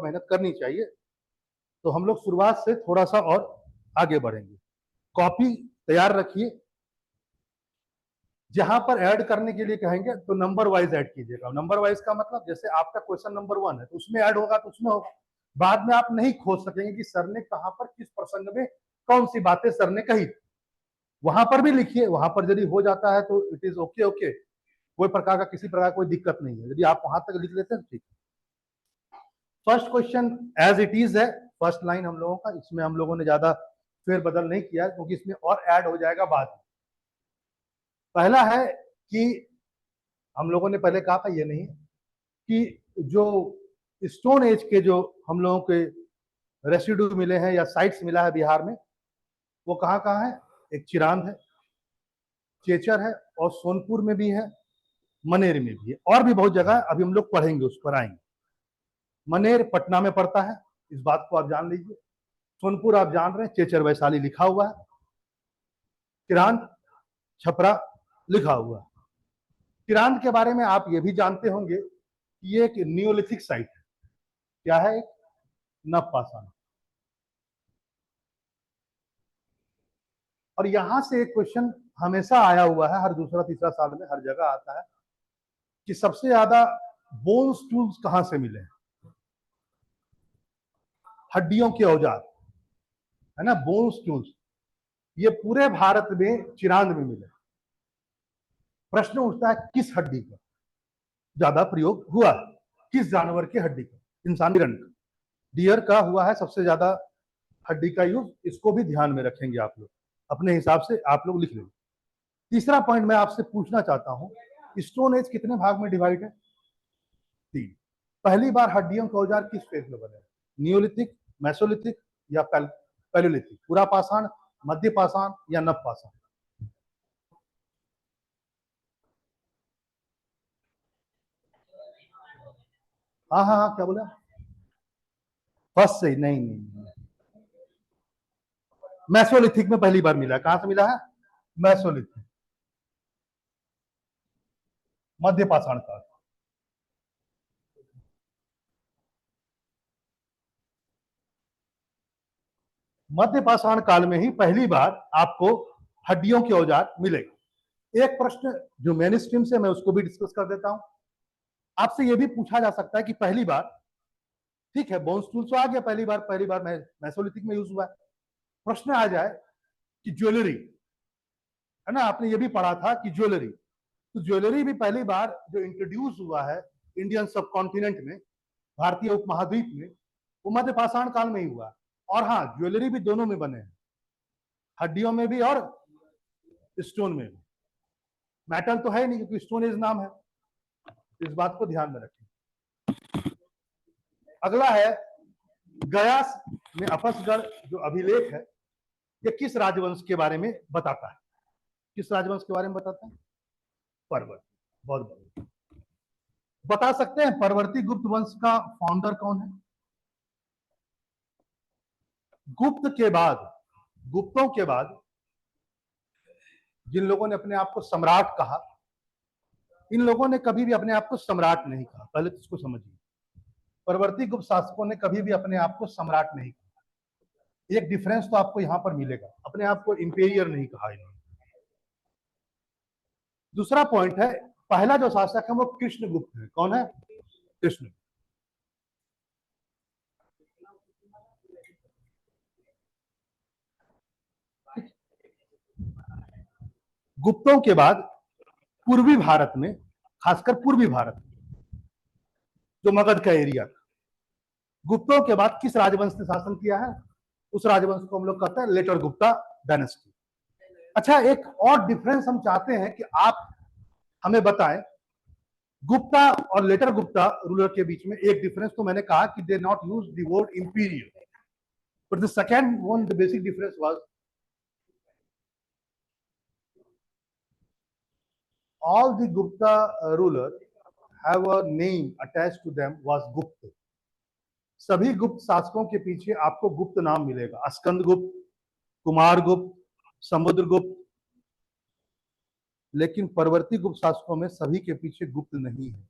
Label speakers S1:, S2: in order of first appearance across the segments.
S1: मेहनत करनी चाहिए। तो हम लोग शुरुआत से थोड़ा सा और आगे बढ़ेंगे। कॉपी तैयार रखिए, जहां पर ऐड करने के लिए कहेंगे तो नंबर वाइज ऐड कीजिएगा। नंबर वाइज का मतलब जैसे आपका क्वेश्चन नंबर 1 है तो उसमें ऐड होगा तो उसमें होगा। बाद में आप नहीं खोज सकेंगे कि सर ने कहां पर किस प्रसंग में कौन सी बातें सर ने कही, वहां पर भी लिखिए। वहां पर यदि हो जाता है तो इट इज ओके ओके, कोई प्रकार का किसी प्रकार कोई दिक्कत नहीं है यदि आप वहां तक लिख लेते हैं। ठीक, first question as it is है, फर्स्ट लाइन हम लोगों का, इसमें हम लोगों ने ज्यादा फेरबदल नहीं किया है क्योंकि इसमें और ऐड हो जाएगा बाद में। पहला है कि हम लोगों ने पहले कहा था, ये नहीं कि जो स्टोन एज के जो हम लोगों के रेसिड्यू मिले हैं या साइट्स मिला है बिहार में, वो कहाँ कहाँ है? एक चिरांद है, चेचर है, और सोनपुर में भी है, मनेर में भी है, और भी बहुत जगह है, अभी हम लोग पढ़ेंगे, उस पर आएंगे। मनेर पटना में पड़ता है, इस बात को आप जान लीजिए। सोनपुर आप जान रहे हैं, चेचर वैशाली लिखा हुआ है, चिरांद छपरा लिखा हुआ है। चिरांद के बारे में आप ये भी जानते होंगे कि ये एक नियोलिथिक साइट है। क्या है? एक नवपाषाण। और यहां से एक क्वेश्चन हमेशा आया हुआ है, हर दूसरा तीसरा साल में हर जगह आता है कि सबसे ज्यादा बोन्स टूल्स कहां से मिले हैं? हड्डियों के औजार, है ना, बोन्स टूल्स, ये पूरे भारत में चिरांद में मिले। प्रश्न उठता है किस हड्डी का ज्यादा प्रयोग हुआ है, किस जानवर की हड्डी का? इंसानी रंग का, डियर का हुआ है सबसे ज्यादा हड्डी का यूज। इसको भी ध्यान में रखेंगे आप लोग, अपने हिसाब से आप लोग लिख लेंगे। तीसरा पॉइंट मैं आपसे पूछना चाहता हूं, स्टोन एज कितने भाग में डिवाइड है? 3। पहली बार हड्डियों के औजार किस फेज में बने? नियोलिथिक, मेसोलिथिक या पैलोलिथिक? पूरा पाषाण, मध्य पाषाण या नव पाषाण? हाँ हाँ हाँ, क्या बोला? फर्स्ट से? नहीं नहीं, नहीं। मेसोलिथिक में पहली बार मिला। कहां से मिला है? मेसोलिथिक, मध्य पाषाण काल। मध्य पाषाण काल में ही पहली बार आपको हड्डियों के औजार मिलेगा। एक प्रश्न जो मेन स्ट्रीम से, मैं उसको भी डिस्कस कर देता हूं। आपसे यह भी पूछा जा सकता है कि पहली बार, ठीक है, बोन्स टूल तो आ गया, पहली बार मेसोलिथिक में यूज हुआ है। प्रश्न आ जाए कि ज्वेलरी, है ना, आपने ये भी पढ़ा था कि ज्वेलरी, तो ज्वेलरी भी पहली बार जो इंट्रोड्यूस हुआ है इंडियन सब कॉन्टिनेंट में, भारतीय उपमहाद्वीप में, वो मध्य पाषाण काल में ही हुआ है। और हाँ, ज्वेलरी भी दोनों में बने हैं, हड्डियों में भी और स्टोन में भी। मेटल तो है नहीं क्योंकि स्टोन एज नाम है, इस बात को ध्यान में रखें। अगला है गया में अपसगढ़ जो अभिलेख है, ये किस राजवंश के बारे में बताता है? किस राजवंश के बारे में बताता है? परवर्ती। बहुत बहुत बता सकते हैं परवर्ती गुप्त वंश का फाउंडर कौन है? गुप्त के बाद, गुप्तों के बाद जिन लोगों ने अपने आप को सम्राट कहा, इन लोगों ने कभी भी अपने आप को सम्राट नहीं कहा। पहले तो इसको समझिए, परवर्ती गुप्त शासकों ने कभी भी अपने आप को सम्राट नहीं कहा। एक डिफरेंस तो आपको यहां पर मिलेगा, अपने आप को इंपेरियर नहीं कहा इन्होंने। दूसरा पॉइंट है, पहला जो शासक है वो कृष्णगुप्त है। कौन है? कृष्ण। गुप्तों के बाद पूर्वी भारत में, खासकर पूर्वी भारत में जो मगध का एरिया था, गुप्तों के बाद किस राजवंश ने शासन किया है? उस राजवंश को हम लोग कहते हैं लेटर गुप्ता डायनेस्टी। अच्छा, एक और डिफरेंस हम चाहते हैं कि आप हमें बताएं, गुप्ता और लेटर गुप्ता रूलर के बीच में एक डिफरेंस तो मैंने कहा कि they not use the word imperial, but the second one, the basic difference was all the Gupta ruler have a name attached to them was Gupta. सभी गुप्त शासकों के पीछे आपको गुप्त नाम मिलेगा, स्कंद गुप्त, कुमार गुप्त, समुद्रगुप्त। लेकिन परवर्ती गुप्त शासकों में सभी के पीछे गुप्त नहीं है।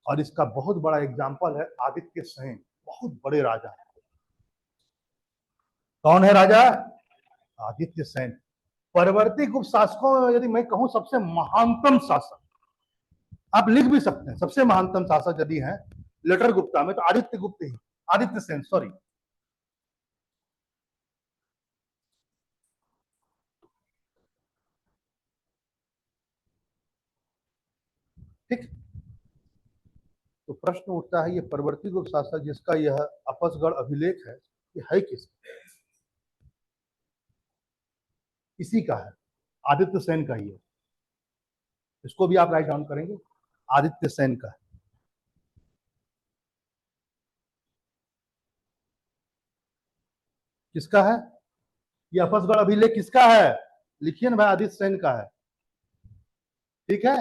S1: और इसका बहुत बड़ा एग्जाम्पल है आदित्य सेन। बहुत बड़े राजा हैं। कौन है राजा? आदित्य सेन। परवर्ती गुप्त शासकों में यदि मैं कहूं सबसे महानतम शासक, आप लिख भी सकते हैं, सबसे महानतम शासक यदि हैं लेटर गुप्ता में तो आदित्य गुप्त ही, आदित्य सेन, सॉरी। ठीक। तो प्रश्न उठता है, ये परवर्ती गुप्त शासक जिसका यह आपसगढ़ अभिलेख है, ये है किसका? इसी का है, आदित्य सेन का ही है। इसको भी आप राइट डाउन करेंगे, आदित्य सेन का है। किसका है ये आपसगढ़ अभिलेख? किसका है? लिखिए ना भाई, आदित्य सेन का है। ठीक है,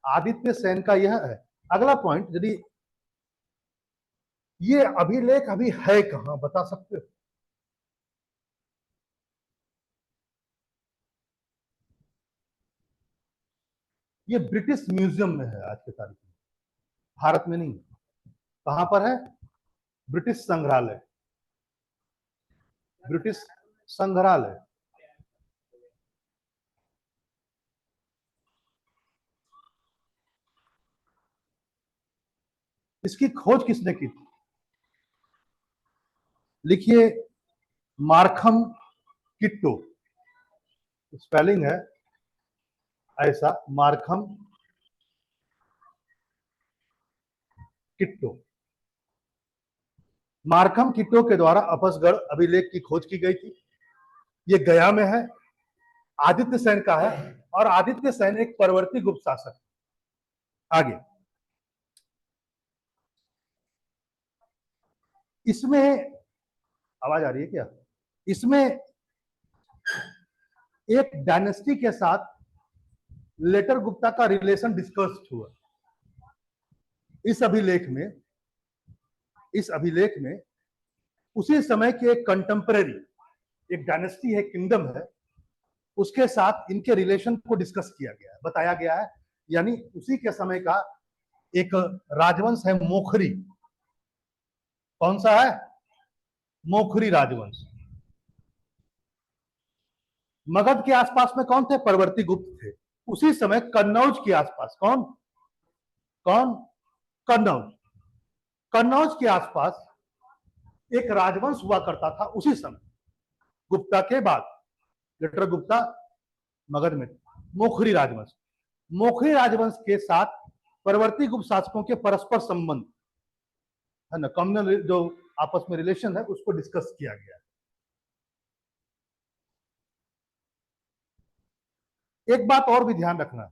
S1: आदित्य सेन का यह है। अगला पॉइंट, यदि ये अभिलेख अभी है कहां, बता सकते हो? ये ब्रिटिश म्यूजियम में है आज के तारीख में, भारत में नहीं। कहां पर है? ब्रिटिश संग्रहालय, ब्रिटिश संग्रहालय। इसकी खोज किसने की थी? लिखिए, मार्खम किट्टो। स्पेलिंग है ऐसा, मार्खम किट्टो। मार्खम किट्टो के द्वारा आपसगढ़ अभिलेख की खोज की गई थी। ये गया में है, आदित्य सेन का है, और आदित्य सेन एक परवर्ती गुप्त शासक। आगे, इसमें आवाज आ रही है क्या? इसमें एक डायनेस्टी के साथ लेटर गुप्ता का रिलेशन डिस्कस हुआ। इस अभिलेख में, इस अभिलेख में उसी समय के एक कंटेम्पररी, एक डायनेस्टी है, किंगडम है, उसके साथ इनके रिलेशन को डिस्कस किया गया है, बताया गया है। यानी उसी के समय का एक राजवंश है मोखरी। कौन सा है? मोखरी राजवंश। मगध के आसपास में कौन थे? परवर्ती गुप्त थे। उसी समय कन्नौज के आसपास, कौन कौन? कन्नौज। कन्नौज के आसपास एक राजवंश हुआ करता था उसी समय, गुप्ता के बाद। लेटर गुप्ता मगध में, मोखरी राजवंश। मोखरी राजवंश के साथ परवर्ती गुप्त शासकों के परस्पर संबंध है ना, कम्युनल जो आपस में रिलेशन है, उसको डिस्कस किया गया है। एक बात और भी ध्यान रखना,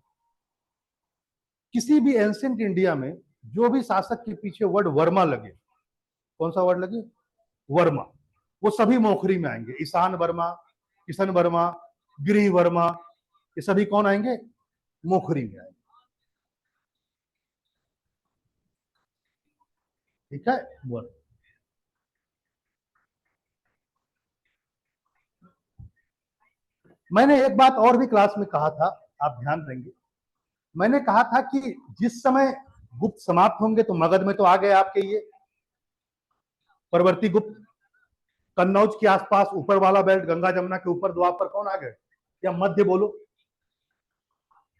S1: किसी भी एंशिएंट इंडिया में जो भी शासक के पीछे वर्ड वर्मा लगे, कौन सा वर्ड लगे? वर्मा, वो सभी मोखरी में आएंगे। ईशान वर्मा, किशन वर्मा, गिरी वर्मा, ये सभी कौन आएंगे? मोखरी में आएंगे। ठीक है, वर्मा। मैंने एक बात और भी क्लास में कहा था, आप ध्यान देंगे। मैंने कहा था कि जिस समय गुप्त समाप्त होंगे तो मगध में तो आ गए आपके ये परवर्ती गुप्त। कन्नौज के आसपास ऊपर वाला बेल्ट, गंगा जमुना के ऊपर द्वापर कौन आ गए? या मध्य बोलो,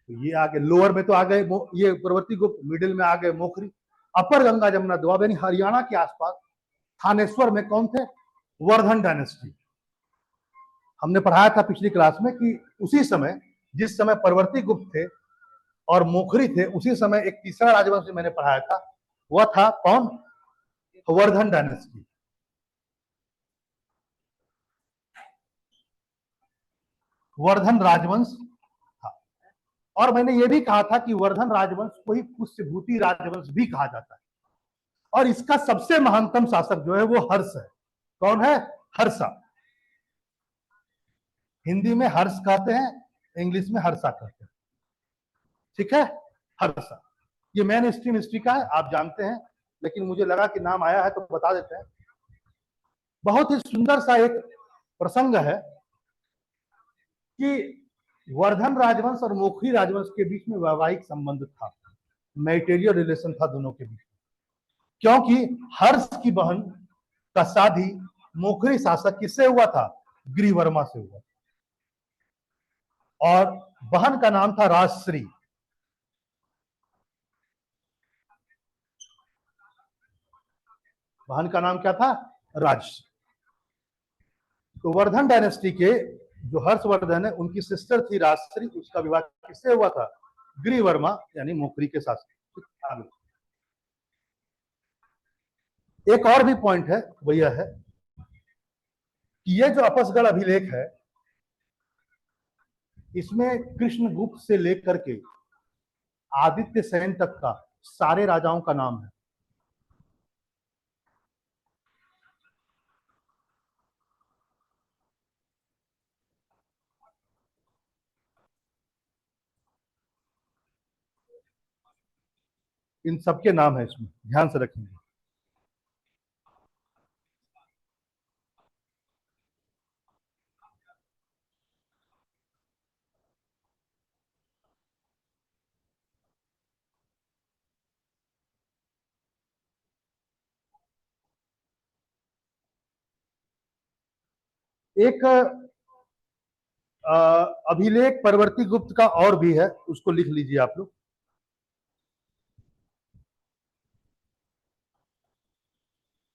S1: तो ये आ गए। लोअर में तो आ गए ये परवर्ती गुप्त, मिडिल में आ गए मोखरी। अपर गंगा जमुना द्वाब यानी हरियाणा के आसपास थानेश्वर में कौन थे? वर्धन डायनेस्टी। हमने पढ़ाया था पिछली क्लास में कि उसी समय, जिस समय परवर्ती गुप्त थे और मोखरी थे, उसी समय एक तीसरा राजवंश मैंने पढ़ाया था, वह था कौन? वर्धन डायनेस्टी। वर्धन राजवंश था। और मैंने यह भी कहा था कि वर्धन राजवंश को ही पुष्यभूति राजवंश भी कहा जाता है। और इसका सबसे महानतम शासक जो है वो हर्ष है। कौन है? हर्षा। हिंदी में हर्ष कहते हैं, इंग्लिश में हर्षा कहते हैं। ठीक है, हर्षा। ये मेन स्ट्रीम हिस्ट्री का है, आप जानते हैं, लेकिन मुझे लगा कि नाम आया है तो बता देते हैं। बहुत ही सुंदर सा एक प्रसंग है कि वर्धन राजवंश और मोखरी राजवंश के बीच में वैवाहिक संबंध था, मैटेरियल रिलेशन था दोनों के बीच। क्योंकि हर्ष की बहन का शादी मोखरी शासक किससे हुआ था? ग्रीवर्मा से हुआ, और बहन का नाम था राजश्री। बहन का नाम क्या था? राजश्री। तो वर्धन डायनेस्टी के जो हर्षवर्धन है, उनकी सिस्टर थी राजश्री, उसका विवाह किससे हुआ था? ग्रीवर्मा यानी मोखरी के साथ। एक और भी पॉइंट है, वो यह है कि ये जो अपसगढ़ अभिलेख है, इसमें कृष्णगुप्त से लेकर के आदित्य सेन तक का सारे राजाओं का नाम है। इन सबके नाम है इसमें, ध्यान से रखेंगे। एक अभिलेख परवर्ती गुप्त का और भी है, उसको लिख लीजिए आप लोग।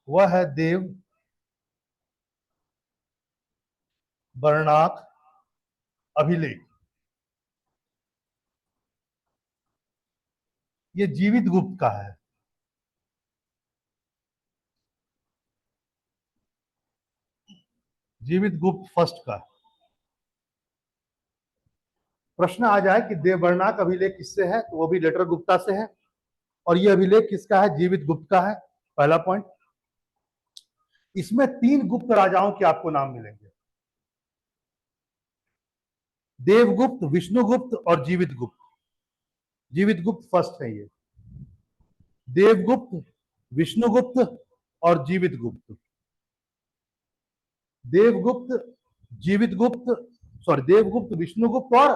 S1: वह है देव वर्णाक अभिलेख। ये जीवित गुप्त का है। जीवित गुप्त फर्स्ट का। प्रश्न आ जाए कि देववर्णाक अभिलेख किससे है, तो वो भी लेटर गुप्ता से है। और ये अभिलेख किसका है? जीवित गुप्त का है। पहला पॉइंट। इसमें 3 गुप्त राजाओं के आपको नाम मिलेंगे, देवगुप्त, विष्णुगुप्त और जीवित गुप्त। जीवित गुप्त फर्स्ट है ये। देवगुप्त, विष्णुगुप्त और जीवित गुप्त। देवगुप्त, जीवित गुप्त, सॉरी, देवगुप्त, विष्णुगुप्त और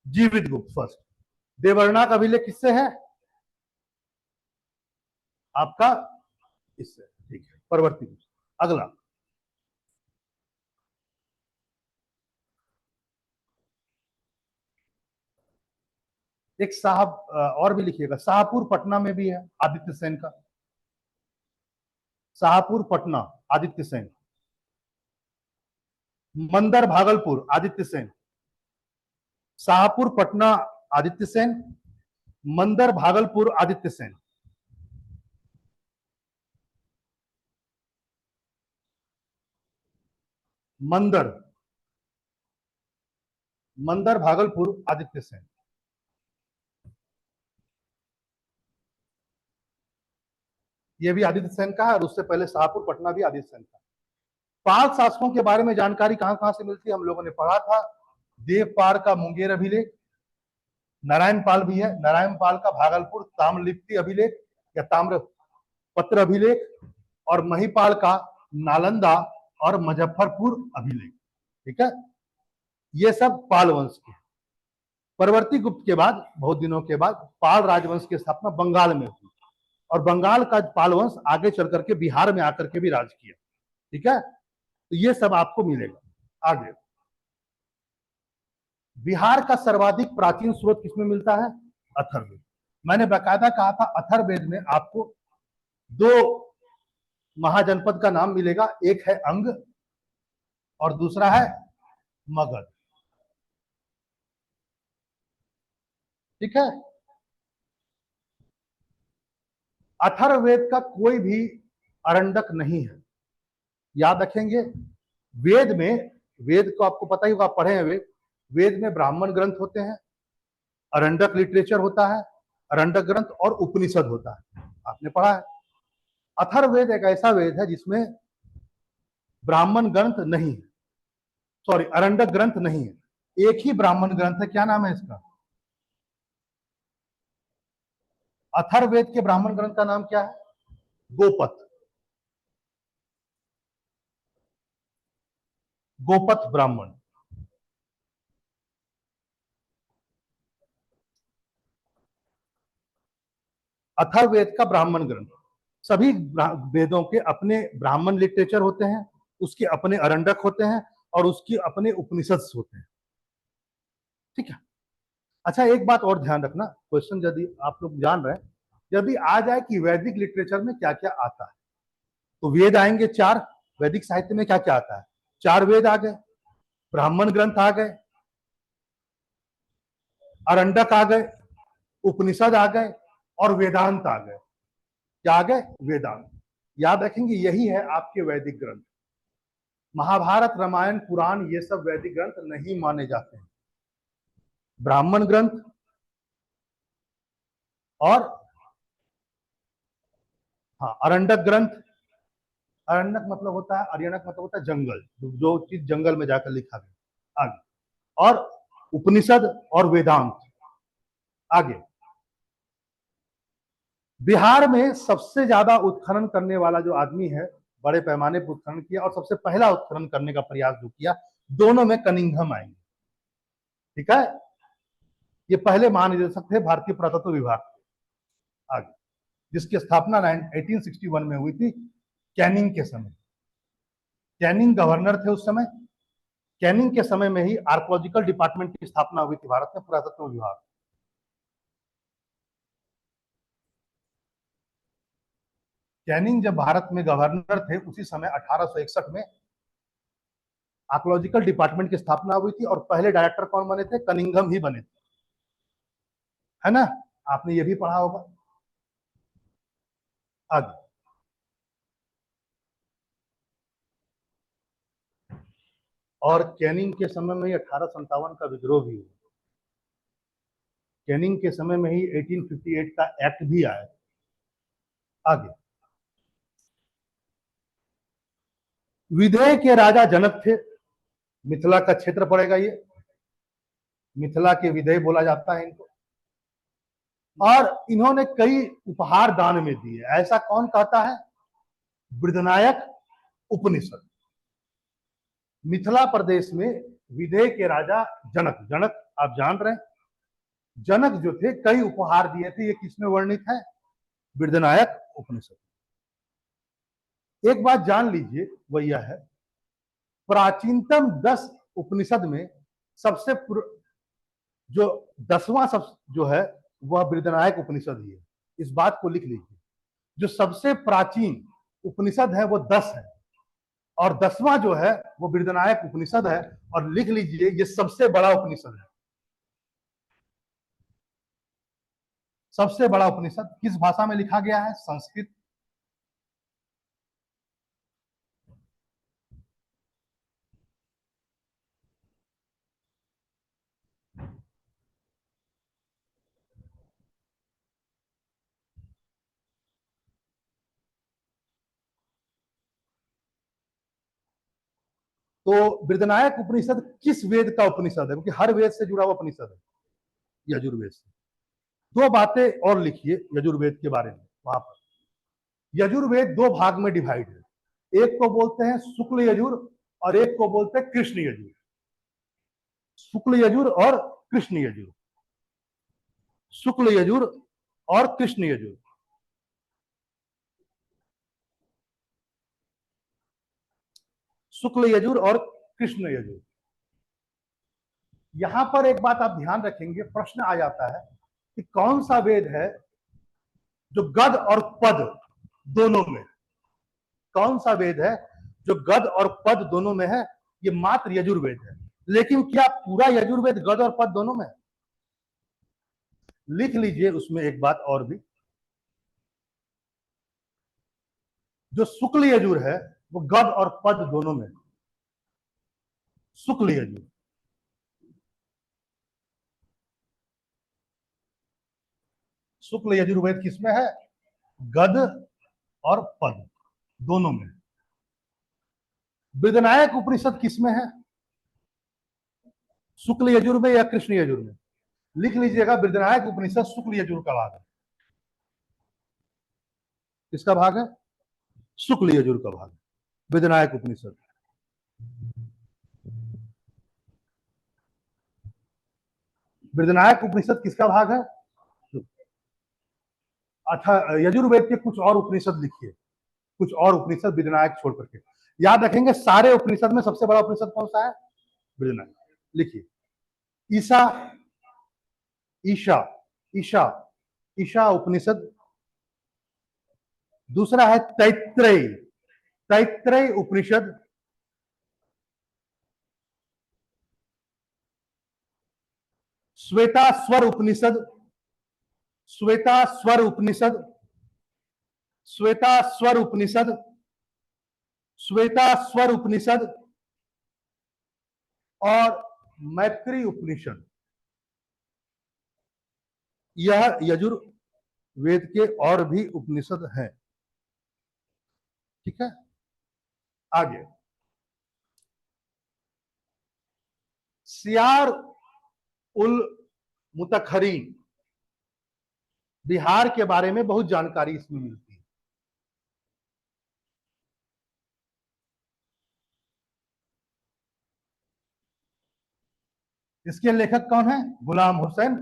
S1: जीवित गुप्त फर्स्ट। देववर्णाक अभिलेख किससे है? आपका इससे। ठीक है, परवर्ती गुप्त। अगला, एक साहब और भी लिखिएगा, शाहपुर पटना में भी है आदित्य सेन का। शाहपुर पटना आदित्य सेन। मंदर भागलपुर आदित्य सेन। शाहपुर पटना आदित्य सेन, मंदर भागलपुर आदित्य सेन। मंदर, मंदर भागलपुर आदित्य सेन। ये भी आदित्य सेन का है, और उससे पहले शाहपुर पटना भी आदित्य सेन का। पाल शासकों के बारे में जानकारी कहां कहां से मिलती है? हम लोगों ने पढ़ा था देवपाल का मुंगेर अभिलेख, नारायण पाल भी है, नारायण पाल का भागलपुर ताम्रलिप्ति अभिलेख या ताम्र पत्र अभिलेख, और महिपाल का नालंदा और मुजफ्फरपुर अभिलेख। ठीक है, ये सब पाल वंश के। परवर्ती गुप्त के बाद, बहुत दिनों के बाद, पाल राजवंश की स्थापना बंगाल में हुई, और बंगाल का पाल वंश आगे चल करके बिहार में आकर के भी राज किया। ठीक है, तो ये सब आपको मिलेगा। आगे, बिहार का सर्वाधिक प्राचीन स्रोत किसमें मिलता है? अथर्ववेद। मैंने बाकायदा कहा था अथर्ववेद में आपको 2 महाजनपद का नाम मिलेगा, एक है अंग और दूसरा है मगध। ठीक है, अथर्ववेद का कोई भी अरंडक नहीं है, याद रखेंगे। वेद में, वेद को आपको पता ही होगा, पढ़े हैं वेद। वेद में ब्राह्मण ग्रंथ होते हैं, अरंडक लिटरेचर होता है, अरंडक ग्रंथ और उपनिषद होता है, आपने पढ़ा है। अथर्ववेद एक ऐसा वेद है जिसमें ब्राह्मण ग्रंथ नहीं है, सॉरी, अरंडक ग्रंथ नहीं है, एक ही ब्राह्मण ग्रंथ है। क्या नाम है इसका? अथर्ववेद के ब्राह्मण ग्रंथ का नाम क्या है? गोपथ। गोपथ ब्राह्मण। अथर्ववेद का ब्राह्मण ग्रंथ। सभी वेदों के अपने ब्राह्मण लिटरेचर होते हैं, उसके अपने अरंडक होते हैं और उसके अपने उपनिषद होते हैं। ठीक है। अच्छा, एक बात और ध्यान रखना, क्वेश्चन यदि आप लोग जान रहे हैं, यदि आ जाए कि वैदिक लिटरेचर में क्या क्या आता है, तो वेद आएंगे 4। वैदिक साहित्य में क्या क्या आता है? 4 वेद आ गए, ब्राह्मण ग्रंथ आ गए, अरंडक आ गए, उपनिषद आ गए और वेदांत आ गए। क्या आ गए? वेदांत। याद रखेंगे, यही है आपके वैदिक ग्रंथ। महाभारत, रामायण, पुराण, ये सब वैदिक ग्रंथ नहीं माने जाते हैं। ब्राह्मण ग्रंथ और हाँ, अरंडक ग्रंथ। अरण्यक मतलब होता है, अरण्यक मतलब होता है जंगल, जो चीज जंगल में जाकर लिखा गया। आगे, और उपनिषद और वेदांत। आगे, बिहार में सबसे ज्यादा उत्खनन करने वाला जो आदमी है, बड़े पैमाने पर उत्खनन किया और सबसे पहला उत्खनन करने का प्रयास जो किया, दोनों में कनिंघम आएंगे। ठीक है, ये पहले महानिदेशक थे भारतीय पुरातत्व विभाग के। आगे, जिसकी स्थापना 1861 में हुई थी, कैनिंग के समय। कैनिंग गवर्नर थे उस समय। कैनिंग के समय में ही आर्कोलॉजिकल डिपार्टमेंट की स्थापना हुई थी भारत में, पुरातत्व विभाग। कैनिंग जब भारत में गवर्नर थे, उसी समय 1861 में आर्कोलॉजिकल डिपार्टमेंट की स्थापना हुई थी और पहले डायरेक्टर कौन बने थे? कनिंघम ही बने थे, है ना? आपने ये भी पढ़ा होगा। आगे, और कैनिंग के समय में ही 1857 का विद्रोह भी हुआ। कैनिंग के समय में ही 1858 का एक्ट भी आया। आगे, विदेह के राजा जनक थे। मिथिला का क्षेत्र पड़ेगा ये, मिथिला के विदेह बोला जाता है इनको। और इन्होंने कई उपहार दान में दिए। ऐसा कौन कहता है? बृहदनायक उपनिषद। मिथिला प्रदेश में विदेह के राजा जनक, जनक आप जान रहे हैं, जनक जो थे कई उपहार दिए थे। ये किसमें वर्णित है? बृहदनायक उपनिषद। एक बात जान लीजिए, वह यह है, प्राचीनतम 10 उपनिषद में सबसे जो 10वां सब जो है, वह बृहदनायक उपनिषद ही है। इस बात को लिख लीजिए, जो सबसे प्राचीन उपनिषद है वो 10 है, और 10वां जो है वो बृहदनायक उपनिषद है। और लिख लीजिए, ये सबसे बड़ा उपनिषद है। सबसे बड़ा उपनिषद किस भाषा में लिखा गया है? संस्कृत। तो बृहदनायक उपनिषद किस वेद का उपनिषद है? क्योंकि हर वेद से जुड़ा हुआ उपनिषद है, यजुर्वेद से। दो बातें और लिखिए यजुर्वेद के बारे में वहां पर। यजुर्वेद 2 भाग में डिवाइड है। एक को बोलते हैं शुक्ल यजुर और एक को बोलते हैं कृष्ण यजुर। शुक्ल यजुर और कृष्ण यजुर। शुक्ल यजुर और कृष्ण यजुर। शुक्ल यजुर और कृष्ण यजुर। यहां पर एक बात आप ध्यान रखेंगे, प्रश्न आ जाता है कि कौन सा वेद है जो गद और पद दोनों में? कौन सा वेद है जो गद और पद दोनों में है? ये मात्र यजुर्वेद है। लेकिन क्या पूरा यजुर्वेद गद और पद दोनों में? लिख लीजिए उसमें एक बात और भी, जो शुक्ल यजुर है वो गद और पद दोनों में। शुक्ल यजुर, शुक्ल यजुर्वेद किसमें है? गद और पद दोनों में। बृहदनायक उपनिषद किसमें है? शुक्ल यजुर में या कृष्ण यजुर में? लिख लीजिएगा, बृहदनायक उपनिषद शुक्ल यजुर का भाग है। किसका भाग है? शुक्ल यजुर का भाग है बृहदनायक उपनिषद। बृहदनायक उपनिषद किसका भाग है? अथा यजुर्वेद के कुछ और उपनिषद लिखिए, कुछ और उपनिषद विनायक छोड़ करके। याद रखेंगे सारे उपनिषद में सबसे बड़ा उपनिषद कौन सा है? विनायक। लिखिए ईशा, ईशा, ईशा, ईशा उपनिषद। दूसरा है तैत्रेय, तैत्रेय उपनिषद। श्वेतास्वर उपनिषद, श्वेतास्वर उपनिषद, श्वेतास्वर उपनिषद, श्वेतास्वर उपनिषद और मैत्री उपनिषद। यह यजुर्वेद के और भी उपनिषद हैं। ठीक है, आगे सियार उल मुतखरीन, बिहार के बारे में बहुत जानकारी इसमें मिलती है। इसके लेखक कौन है? गुलाम हुसैन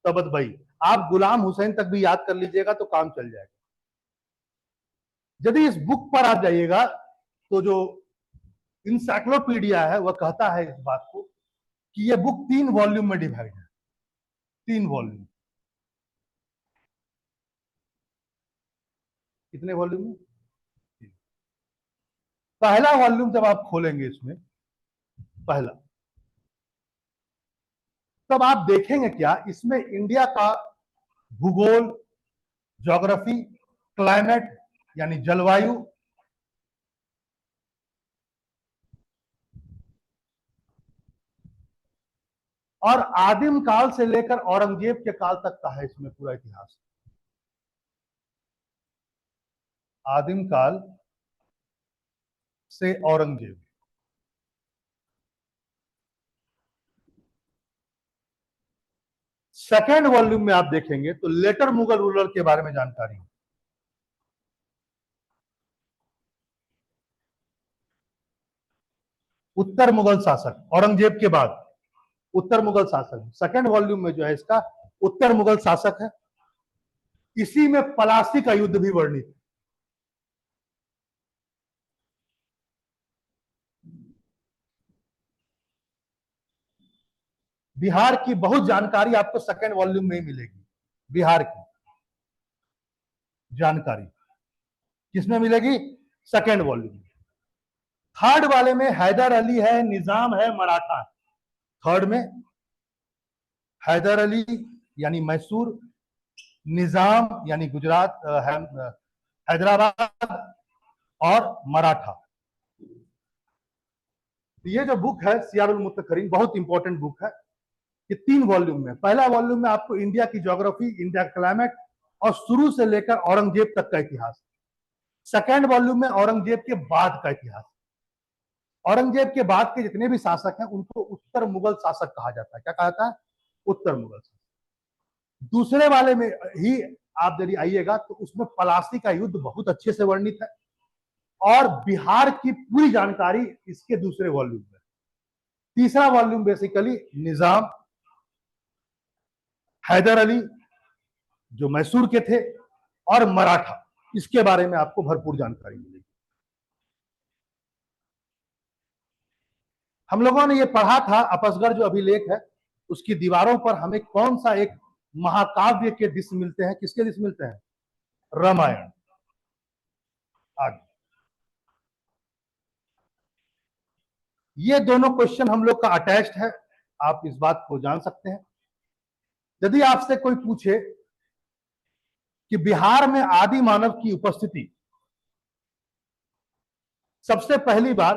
S1: तबतबई। आप गुलाम हुसैन तक भी याद कर लीजिएगा तो काम चल जाएगा। यदि इस बुक पर आ जाइएगा तो जो इंसाइक्लोपीडिया है वह कहता है इस बात को कि यह बुक 3 वॉल्यूम में डिवाइड है, 3 वॉल्यूम। कितने वॉल्यूम में? पहला वॉल्यूम जब आप खोलेंगे इसमें, पहला, तब आप देखेंगे क्या इसमें इंडिया का भूगोल, ज्योग्राफी, क्लाइमेट यानी जलवायु, और आदिम काल से लेकर औरंगजेब के काल तक का है इसमें पूरा इतिहास। आदिम काल से औरंगजेब। सेकेंड वॉल्यूम में आप देखेंगे तो लेटर मुगल रूलर के बारे में जानकारी है। उत्तर मुगल शासक, औरंगजेब के बाद उत्तर मुगल शासक। सेकेंड वॉल्यूम में जो है इसका उत्तर मुगल शासक है। इसी में पलासी का युद्ध भी वर्णित है। बिहार की बहुत जानकारी आपको सेकेंड वॉल्यूम में ही मिलेगी। बिहार की जानकारी किसमें मिलेगी? Second volume. थर्ड वाले में हैदर अली है, निजाम है, मराठा है। थर्ड में हैदर अली यानी मैसूर, निजाम यानी गुजरात, हैदराबाद और मराठा। ये जो बुक है सियारुल मुत्तखरीन बहुत इंपॉर्टेंट बुक है। ये 3 वॉल्यूम में। पहला वॉल्यूम में आपको इंडिया की ज्योग्राफी, इंडिया क्लाइमेट और शुरू से लेकर औरंगजेब तक का इतिहास। सेकेंड वॉल्यूम में औरंगजेब के बाद का इतिहास। औरंगजेब के बाद के जितने भी शासक हैं उनको उत्तर मुगल शासक कहा जाता है। क्या कहा जाता है? उत्तर मुगल शासक। दूसरे वाले में ही आप यदि आइएगा तो उसमें पलासी का युद्ध बहुत अच्छे से वर्णित है और बिहार की पूरी जानकारी इसके दूसरे वॉल्यूम में। तीसरा वॉल्यूम बेसिकली निजाम, हैदर अली जो मैसूर के थे और मराठा, इसके बारे में आपको भरपूर जानकारी मिलेगी। हम लोगों ने ये पढ़ा था अपसगर जो अभिलेख है उसकी दीवारों पर हमें कौन सा एक महाकाव्य के दृश्य मिलते हैं? किसके दृश्य मिलते हैं? रामायण। आगे ये दोनों क्वेश्चन हम लोग का अटैच्ड है, आप इस बात को जान सकते हैं। यदि आपसे कोई पूछे कि बिहार में आदि मानव की उपस्थिति सबसे पहली बार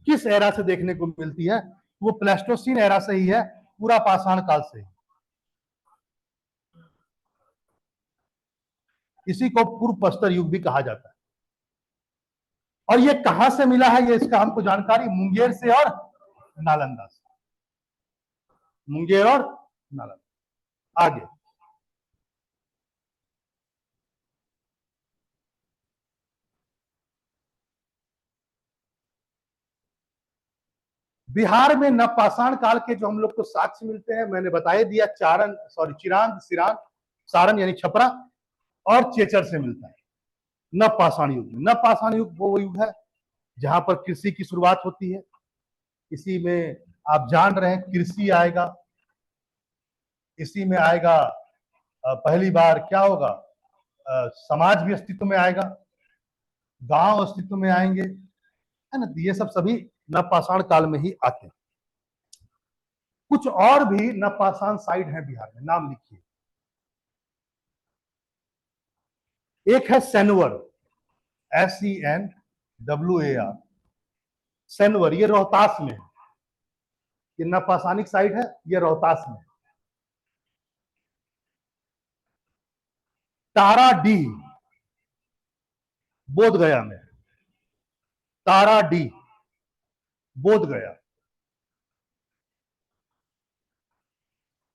S1: किस एरा से देखने को मिलती है? वो प्लेस्टोसीन एरा से ही है, पूरा पाषाण काल से ही। इसी को पूर्व प्रस्तर युग भी कहा जाता है। और ये कहां से मिला है ये इसका हमको जानकारी मुंगेर से और नालंदा से। मुंगेर और नालंदा। आगे बिहार में नवपाषाण काल के जो हम लोग को साक्ष्य मिलते हैं मैंने बताया दिया, चारण सॉरी चिरांद, सिरान, सारण यानी छपरा, और चेचर से मिलता है। नव पाषाण युग में, नव पाषाण युग वो युग है जहां पर कृषि की शुरुआत होती है। इसी में आप जान रहे हैं कृषि आएगा, इसी में आएगा पहली बार क्या होगा, समाज भी अस्तित्व में आएगा, गांव अस्तित्व में आएंगे, है ना। ये सब सभी नवपाषाण काल में ही आते हैं। कुछ और भी नवपाषाण साइट है बिहार में, नाम लिखिए। एक है सेनवर, SENWAR, सेनवर, ये रोहतास में है। ये नवपाषाणिक साइट है, ये रोहतास में है। ताराडीह, बोध गया में, ताराडीह, बोध गया।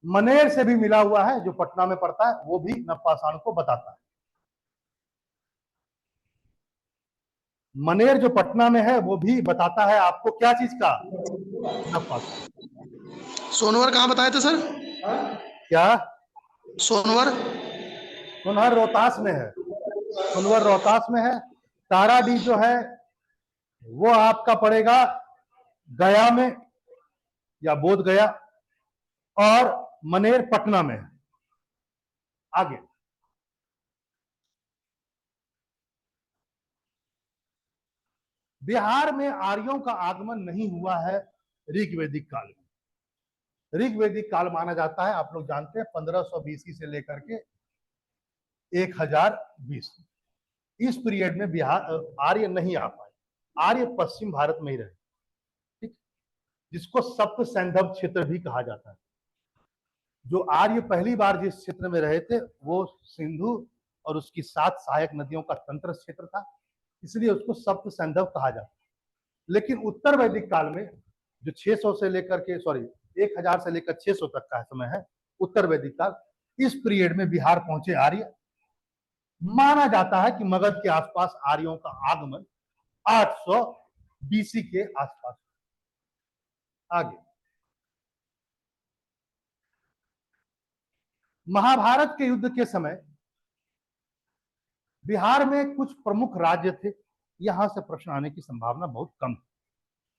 S1: मनेर से भी मिला हुआ है, जो पटना में पड़ता है, वो भी नवपाषाण को बताता है। मनेर जो पटना में है वो भी बताता है आपको क्या चीज का, नवपाषाण।
S2: सोनवर कहाँ बताए थे सर?
S1: क्या?
S2: सोनवर?
S1: सोनहर रोहतास में है, सोनवर रोहतास में है। ताराडीह जो है वो आपका पड़ेगा गया में या बोध गया, और मनेर पटना में है। आगे बिहार में आर्यों का आगमन नहीं हुआ है ऋग्वैदिक काल में। ऋग्वैदिक काल माना जाता है, आप लोग जानते हैं, 1500 BC से लेकर के 1020। इस पीरियड में बिहार आर्य नहीं आ पाए। आर्य पश्चिम भारत में ही रहे, ठीक, जिसको सप्त सैंधव क्षेत्र भी कहा जाता है। जो आर्य पहली बार जिस क्षेत्र में रहे थे वो सिंधु और उसकी 7 सहायक नदियों का तंत्र क्षेत्र था, इसलिए उसको सप्त सैंधव कहा जाता है। लेकिन उत्तर वैदिक काल में जो 600 से लेकर के 1000 से लेकर 600 तक का समय है, उत्तर वैदिक काल, इस पीरियड में बिहार पहुंचे आर्य। माना जाता है कि मगध के आसपास आर्यों का आगमन 800 BC के आसपास। आगे महाभारत के युद्ध के समय बिहार में कुछ प्रमुख राज्य थे, यहां से प्रश्न आने की संभावना बहुत कम है,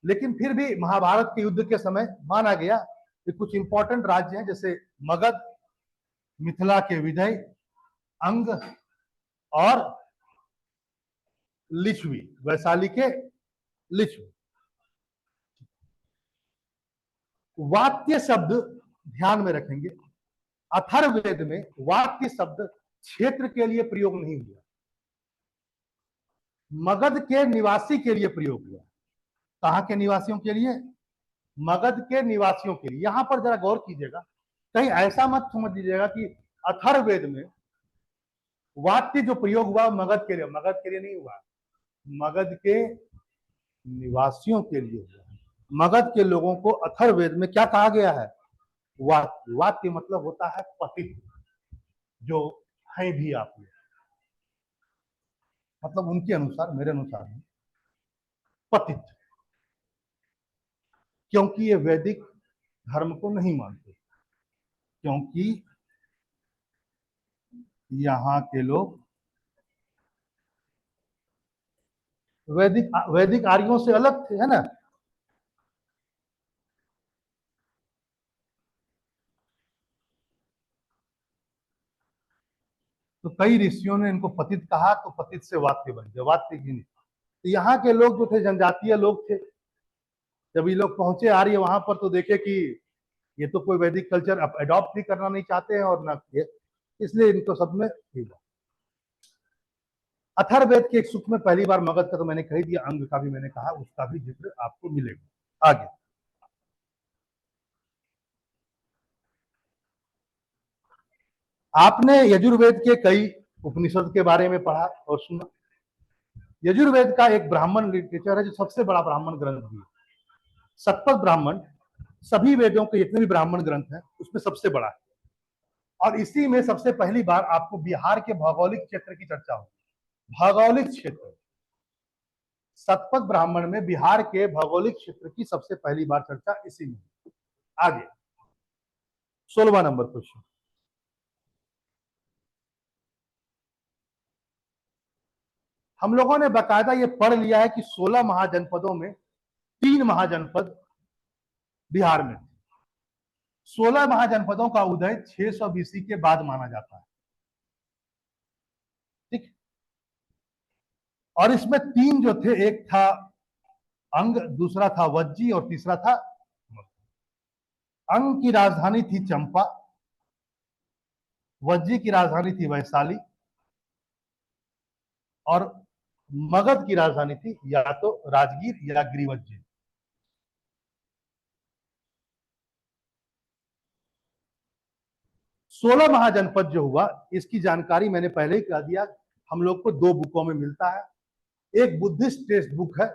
S1: लेकिन फिर भी महाभारत के युद्ध के समय माना गया कि कुछ इंपॉर्टेंट राज्य हैं, जैसे मगध, मिथिला के विजय, अंग और लिच्छवी, वैशाली के लिच्छवी। वात्य शब्द ध्यान में रखेंगे, अथर्ववेद में वात्य शब्द क्षेत्र के लिए प्रयोग नहीं हुआ, मगध के निवासी के लिए प्रयोग हुआ। कहां के निवासियों के लिए? मगध के निवासियों के लिए। यहां पर जरा गौर कीजिएगा, कहीं ऐसा मत समझ लीजिएगा कि अथर्ववेद में वात्य जो प्रयोग हुआ मगध के लिए नहीं हुआ, मगध के निवासियों के लिए हुआ। मगध के लोगों को अथर्ववेद में क्या कहा गया है? वात्य। वात्य मतलब होता है पतित, जो है भी आप लोग, मतलब उनके अनुसार, मेरे अनुसार नहीं, पतित, क्योंकि ये वैदिक धर्म को नहीं मानते, क्योंकि यहाँ के लोग वैदिक आर्यों से अलग थे, है ना। तो कई ऋषियों ने इनको पतित कहा, तो पतित से वात्य बन गया, वात्य की नहीं। तो यहाँ के लोग जो थे जनजातीय लोग थे। जब ये लोग पहुंचे आर्य वहां पर, तो देखे कि ये तो कोई वैदिक कल्चर अडॉप्ट भी करना नहीं चाहते हैं, और ना ये, इसलिए इनको सब में ठीक है। अथर्ववेद के एक सूक्त में पहली बार मगध का तो मैंने कह दिया, अंग का भी मैंने कहा, उसका भी जिक्र आपको मिलेगा। आगे आपने यजुर्वेद के कई उपनिषद के बारे में पढ़ा और सुना। यजुर्वेद का एक ब्राह्मण लिटरेचर है जो सबसे बड़ा ब्राह्मण ग्रंथ भी है। शतपथ ब्राह्मण सभी वेदों के जितने भी ब्राह्मण ग्रंथ हैं उसमें सबसे बड़ा है, और इसी में सबसे पहली बार आपको बिहार के भौगोलिक क्षेत्र की चर्चा होगी। भौगोलिक क्षेत्र, शतपथ ब्राह्मण में बिहार के भौगोलिक क्षेत्र की सबसे पहली बार चर्चा इसी में। आगे 16वां नंबर क्वेश्चन, हम लोगों ने बाकायदा ये पढ़ लिया है कि 16 महाजनपदों में 3 महाजनपद बिहार में। 16 महाजनपदों का उदय 600 बीसी के बाद माना जाता है। ठीक। और इसमें 3 जो थे, एक था अंग, दूसरा था वज्जी और तीसरा था। अंग की राजधानी थी चंपा, वज्जी की राजधानी थी वैशाली और मगध की राजधानी थी या तो राजगीर या गिरिवज्जी। सोलह महाजनपद जो हुआ, इसकी जानकारी मैंने पहले ही कह दिया। हम लोग को 2 बुकों में मिलता है। एक बुद्धिस्ट टेक्स्ट बुक है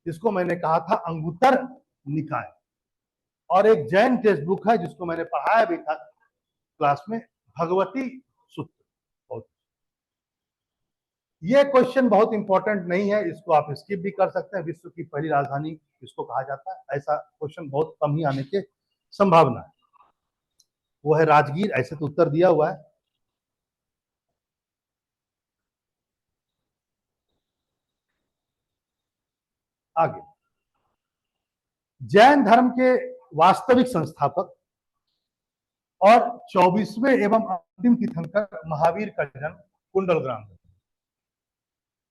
S1: जिसको मैंने कहा था अंगुत्तर निकाय, और एक जैन टेक्स्ट बुक है जिसको मैंने पढ़ाया भी था क्लास में, भगवती सूत्र। ये क्वेश्चन बहुत इंपॉर्टेंट नहीं है, इसको आप स्किप भी कर सकते हैं। विश्व की पहली राजधानी किसको कहा जाता है, ऐसा क्वेश्चन बहुत कम ही आने की संभावना है। वो है राजगीर, ऐसे तो उत्तर दिया हुआ है। आगे, जैन धर्म के वास्तविक संस्थापक और 24वें एवं अंतिम तीर्थंकर महावीर का जन्म कुंडलग्राम में।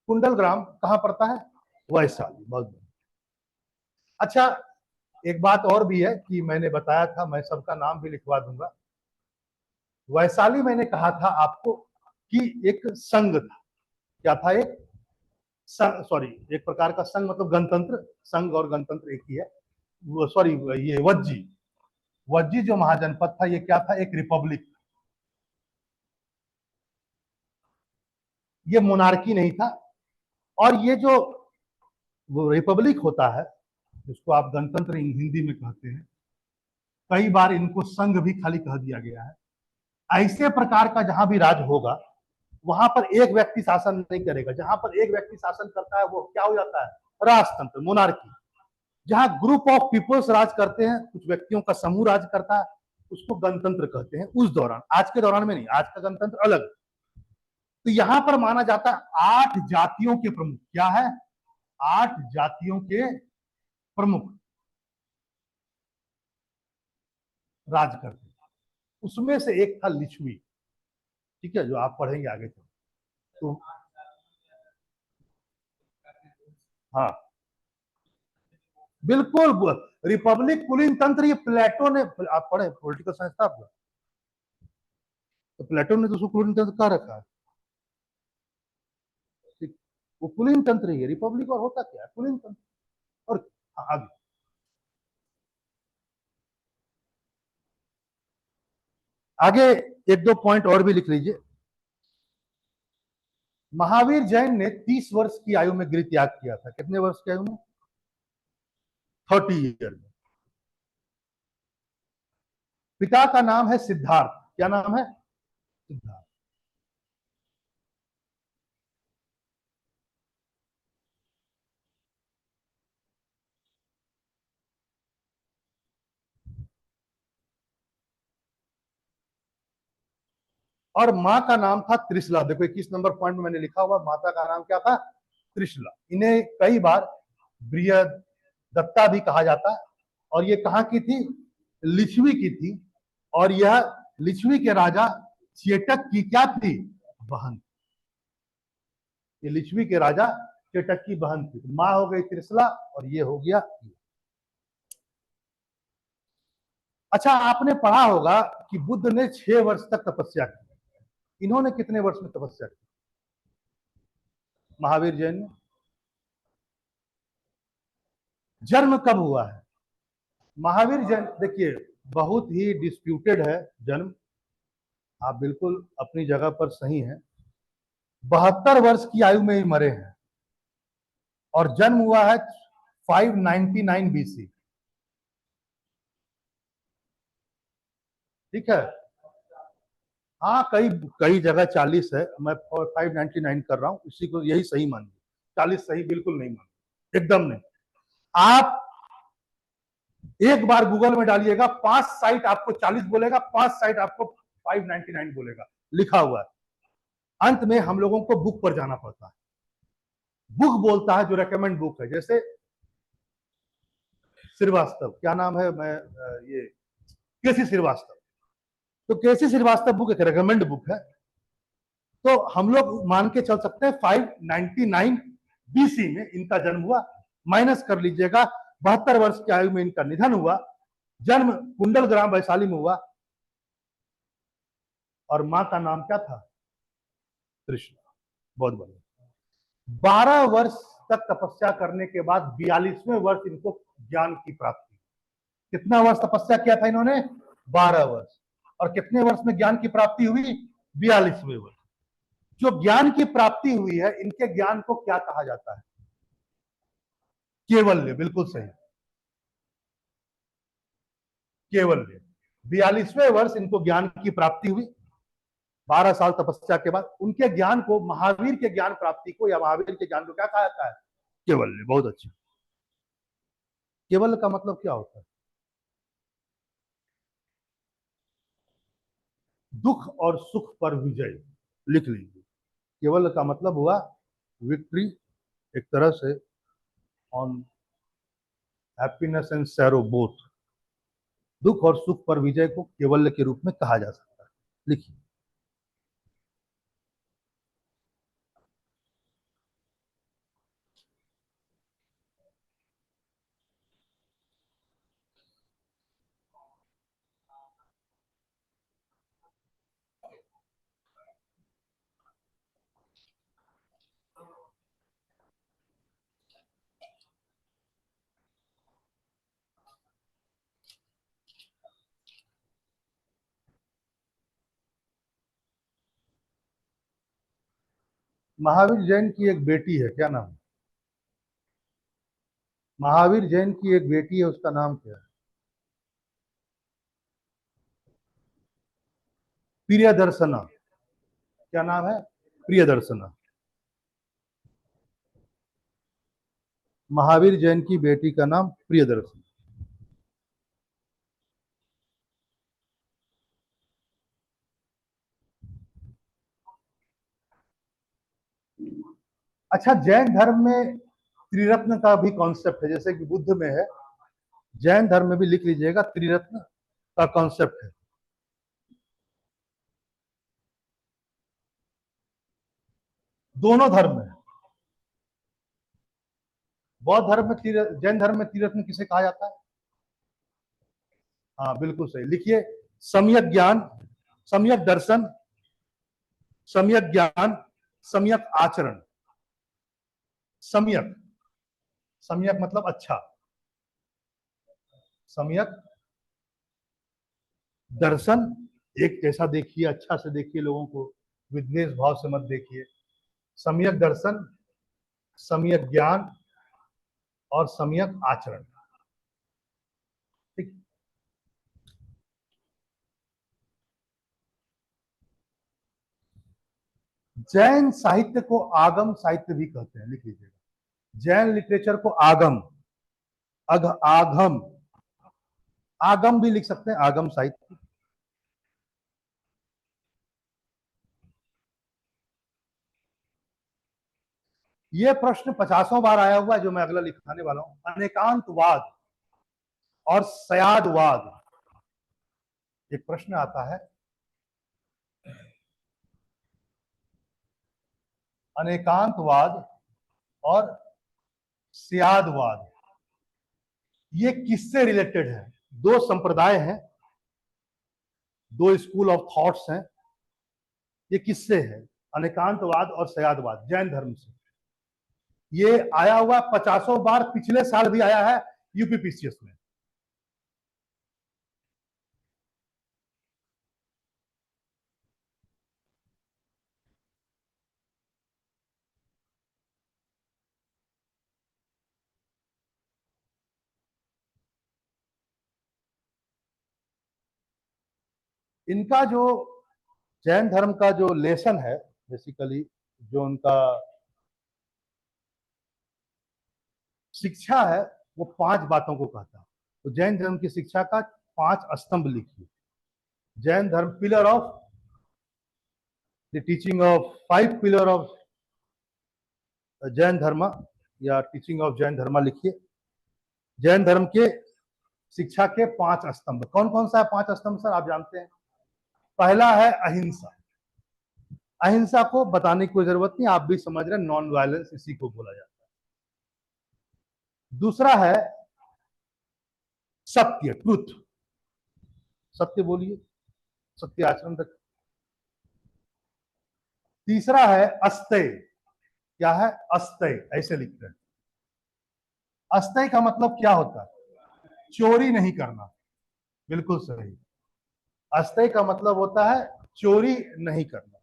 S1: कुंडलग्राम कहां पड़ता है? वैशाली। बहुत अच्छा, एक बात और भी है कि मैंने बताया था, मैं सबका नाम भी लिखवा दूंगा। वैशाली मैंने कहा था आपको कि एक संघ था। क्या था? एक सॉरी, एक प्रकार का संघ, मतलब गणतंत्र। संघ और गणतंत्र एक ही है। सॉरी, ये वज्जी, वज्जी जो महाजनपद था, ये क्या था? एक रिपब्लिक। ये मोनार्की नहीं था। और ये जो वो रिपब्लिक होता है, जिसको आप गणतंत्र हिंदी में कहते हैं, कई बार इनको संघ भी खाली कह दिया गया है। ऐसे प्रकार का जहां भी राज होगा, वहां पर एक व्यक्ति शासन नहीं करेगा। जहां पर एक व्यक्ति शासन करता है वो क्या हो जाता है? राजतंत्र, मोनार्की। जहां ग्रुप ऑफ पीपल्स राज करते हैं, कुछ व्यक्तियों का समूह राज करता है, उसको गणतंत्र कहते हैं उस दौरान। आज के दौरान में नहीं, आज का गणतंत्र अलग। तो यहां पर माना जाता है 8 जातियों के प्रमुख। क्या है? 8 जातियों के प्रमुख राज करते। उसमें से एक था लिच्छवी। ठीक है, जो आप पढ़ेंगे आगे चल। तो हाँ, बिल्कुल। रिपब्लिक, कुलीन तंत्र, ये प्लेटो ने, आप पढ़े, पॉलिटिकल साइंस था आपका, तो प्लेटो ने तो उसको कुलीन तंत्र कहा रखा है। वो कुलीन तंत्र ही है। रिपब्लिक और होता क्या है? कुलीन तंत्र। और आगे आगे एक दो पॉइंट और भी लिख लीजिए। महावीर जैन ने 30 वर्ष की आयु में गृह त्याग किया था। कितने वर्ष की आयु में? 30 ईयर में। पिता का नाम है सिद्धार्थ। क्या नाम है? सिद्धार्थ। और मां का नाम था त्रिशला। देखो 21 नंबर पॉइंट में मैंने लिखा हुआ, माता का नाम क्या था? त्रिशला। इन्हें कई बार बृहद दत्ता भी कहा जाता है। और ये कहां की थी? लिच्छवी की थी। और यह लिच्छवी के राजा चेटक की क्या थी? बहन। ये लिच्छवी के राजा चेटक की बहन थी। मां हो गई त्रिशला और ये हो गया। अच्छा, आपने पढ़ा होगा कि बुद्ध ने 6 वर्ष तक तपस्या की। इन्होंने कितने वर्ष में तपस्या की? महावीर जैन ने। जन्म कब हुआ है महावीर जैन? देखिए, बहुत ही डिस्प्यूटेड है जन्म। आप बिल्कुल अपनी जगह पर सही हैं। 72 वर्ष की आयु में ही मरे हैं। और जन्म हुआ है 599 बीसी। ठीक है। हाँ, कई कई जगह 40 है, मैं 599 कर रहा हूं, इसी को यही सही मानिए। 40 सही बिल्कुल नहीं मानिए, एकदम नहीं। आप एक बार गूगल में डालिएगा, 5 साइट आपको 40 बोलेगा, 5 साइट आपको 599 बोलेगा, लिखा हुआ है। अंत में हम लोगों को बुक पर जाना पड़ता है। बुक बोलता है जो रेकमेंड बुक है, जैसे श्रीवास्तव, क्या नाम है, मैं ये केसी श्रीवास्तव, तो केसी श्रीवास्तव बुक एक रेकमेंड बुक है। तो हम लोग मान के चल सकते हैं 599 बीसी में इनका जन्म हुआ, माइनस कर लीजिएगा 72 वर्ष की आयु में इनका निधन हुआ। जन्म कुंडल ग्राम वैशाली में हुआ, और मां का नाम क्या था? कृष्ण। बहुत बढ़िया। 12 वर्ष तक तपस्या करने के बाद 42वें वर्ष इनको ज्ञान की प्राप्ति। कितना वर्ष तपस्या किया था इन्होंने? 12 वर्ष। और कितने वर्ष में ज्ञान की प्राप्ति हुई? 42वें वर्ष। जो ज्ञान की प्राप्ति हुई है, इनके ज्ञान को क्या कहा जाता है? केवल्य। बिल्कुल सही, केवल्य। 42वें वर्ष इनको ज्ञान की प्राप्ति हुई, 12 साल तपस्या के बाद। उनके ज्ञान को, महावीर के ज्ञान प्राप्ति को या महावीर के ज्ञान को क्या कहा जाता है? केवल्य। बहुत अच्छा। केवल्य का मतलब क्या होता है? दुख और सुख पर विजय। लिख लीजिए, केवल्य का मतलब हुआ विक्ट्री, एक तरह से on happiness and serow both. दुख और सुख पर विजय को केवल्य के रूप में कहा जा सकता है। लिखिए, महावीर जैन की एक बेटी है, क्या नाम? महावीर जैन की एक बेटी है, उसका नाम क्या है? प्रियदर्शना। क्या नाम है? प्रियदर्शना। महावीर जैन की बेटी का नाम प्रियदर्शना। अच्छा, जैन धर्म में त्रिरत्न का भी कॉन्सेप्ट है, जैसे कि बुद्ध में है, जैन धर्म में भी लिख लीजिएगा त्रिरत्न का कॉन्सेप्ट है। दोनों धर्म में। बौद्ध धर्म में जैन धर्म में त्रिरत्न किसे कहा जाता है? हाँ बिल्कुल सही, लिखिए, सम्यक ज्ञान, सम्यक दर्शन, सम्यक ज्ञान, सम्यक आचरण। सम्यक, सम्यक मतलब अच्छा, सम्यक दर्शन, एक जैसा देखिए, अच्छा से देखिए, लोगों को विद्वेष भाव से मत देखिए। सम्यक दर्शन, सम्यक ज्ञान और सम्यक आचरण। ठीक। जैन साहित्य को आगम साहित्य भी कहते हैं, लिख लीजिएगा। जैन लिटरेचर को आगम, आगम, आगम भी लिख सकते हैं, आगम साहित्य। यह प्रश्न 50 बार आया हुआ है, जो मैं अगला लिखाने वाला हूं। अनेकांतवाद और सयादवाद, एक प्रश्न आता है। अनेकांतवाद और सयादवाद, ये किससे रिलेटेड है? दो संप्रदाय हैं, दो स्कूल ऑफ थॉट्स हैं। ये किससे है? अनेकांतवाद और सयादवाद, जैन धर्म से। ये आया हुआ 50 बार, पिछले साल भी आया है यूपीपीसीएस में। इनका जो जैन धर्म का जो लेसन है, बेसिकली जो उनका शिक्षा है, वो 5 बातों को कहता है। तो जैन धर्म की शिक्षा का 5 स्तंभ लिखिए। जैन धर्म, pillar of the teaching of 5 pillar of Jain धर्म या टीचिंग ऑफ जैन धर्म लिखिए। जैन धर्म के शिक्षा के 5 स्तंभ कौन कौन सा है? 5 स्तंभ सर आप जानते हैं। पहला है अहिंसा। अहिंसा को बताने की कोई जरूरत नहीं, आप भी समझ रहे हैं, नॉन वायलेंस इसी को बोला जाता है। दूसरा है सत्य, ट्रुथ, सत्य बोलिए, सत्य आचरण रखिए। तीसरा है अस्तेय। क्या है? अस्तेय, ऐसे लिखते हैं। अस्तेय का मतलब क्या होता है? चोरी नहीं करना। बिल्कुल सही। अस्तेय का मतलब होता है चोरी नहीं करना।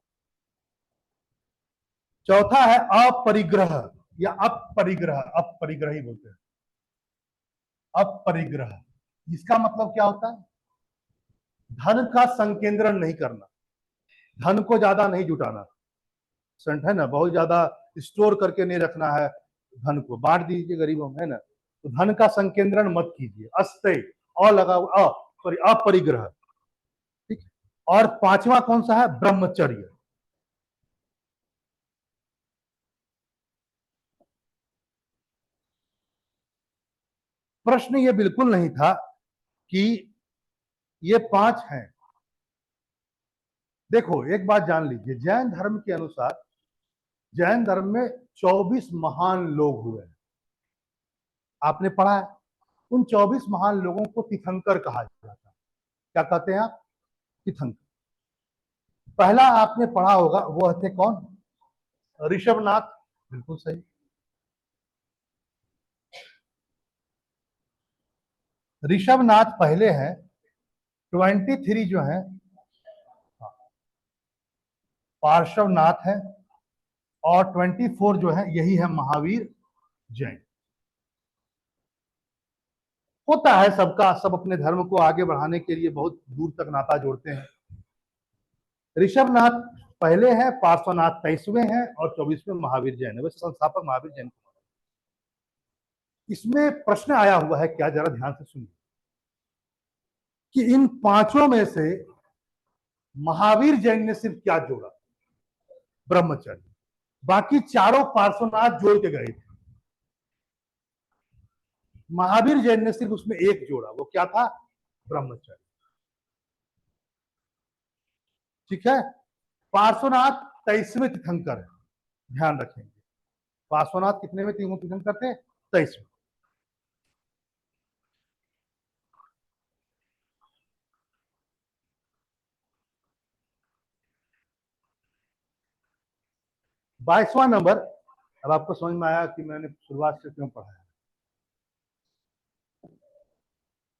S1: चौथा है अपरिग्रह या अपरिग्रह, अपरिग्रह ही बोलते हैं, अपरिग्रह। इसका मतलब क्या होता है? धन का संकेंद्रण नहीं करना, धन को ज्यादा नहीं जुटाना, संट है ना, बहुत ज्यादा स्टोर करके नहीं रखना है, धन को बांट दीजिए गरीबों में, है ना। तो धन का संकेंद्रण मत कीजिए, अस्तेय, अ लगा हुआ, सॉरी, अपरिग्रह। ठीक। और 5वां कौन सा है? ब्रह्मचर्य। प्रश्न ये बिल्कुल नहीं था कि ये 5 हैं। देखो एक बात जान लीजिए, जैन धर्म के अनुसार जैन धर्म में 24 महान लोग हुए हैं, आपने पढ़ा है। उन 24 महान लोगों को तीर्थंकर कहा जाता है। क्या कहते हैं आप? तीर्थंकर। पहला आपने पढ़ा होगा, वो थे कौन? ऋषभनाथ। बिल्कुल सही। ऋषभनाथ पहले हैं। 23 जो है पार्श्वनाथ है, और 24 जो है यही है महावीर जैन। होता है सबका, सब अपने धर्म को आगे बढ़ाने के लिए बहुत दूर तक नाता जोड़ते हैं। ऋषभनाथ पहले हैं, पार्श्वनाथ 23वें हैं, और 24वें महावीर जैन है। वैसे संस्थापक महावीर जैन। इसमें प्रश्न आया हुआ है, क्या, जरा ध्यान से सुनिए, कि इन 5 में से महावीर जैन ने सिर्फ क्या जोड़ा? ब्रह्मचर्य। बाकी चारों पार्श्वनाथ जोड़ के गए थे, महावीर जैन ने सिर्फ उसमें एक जोड़ा, वो क्या था? ब्रह्मचर्य। ठीक है। पार्श्वनाथ 23वें तीर्थंकर है, ध्यान रखेंगे। पार्श्वनाथ कितने में तीर्थंकर थे? 23वें। बाईसवां नंबर। अब आपको समझ में आया कि मैंने शुरुआत से क्यों पढ़ा है।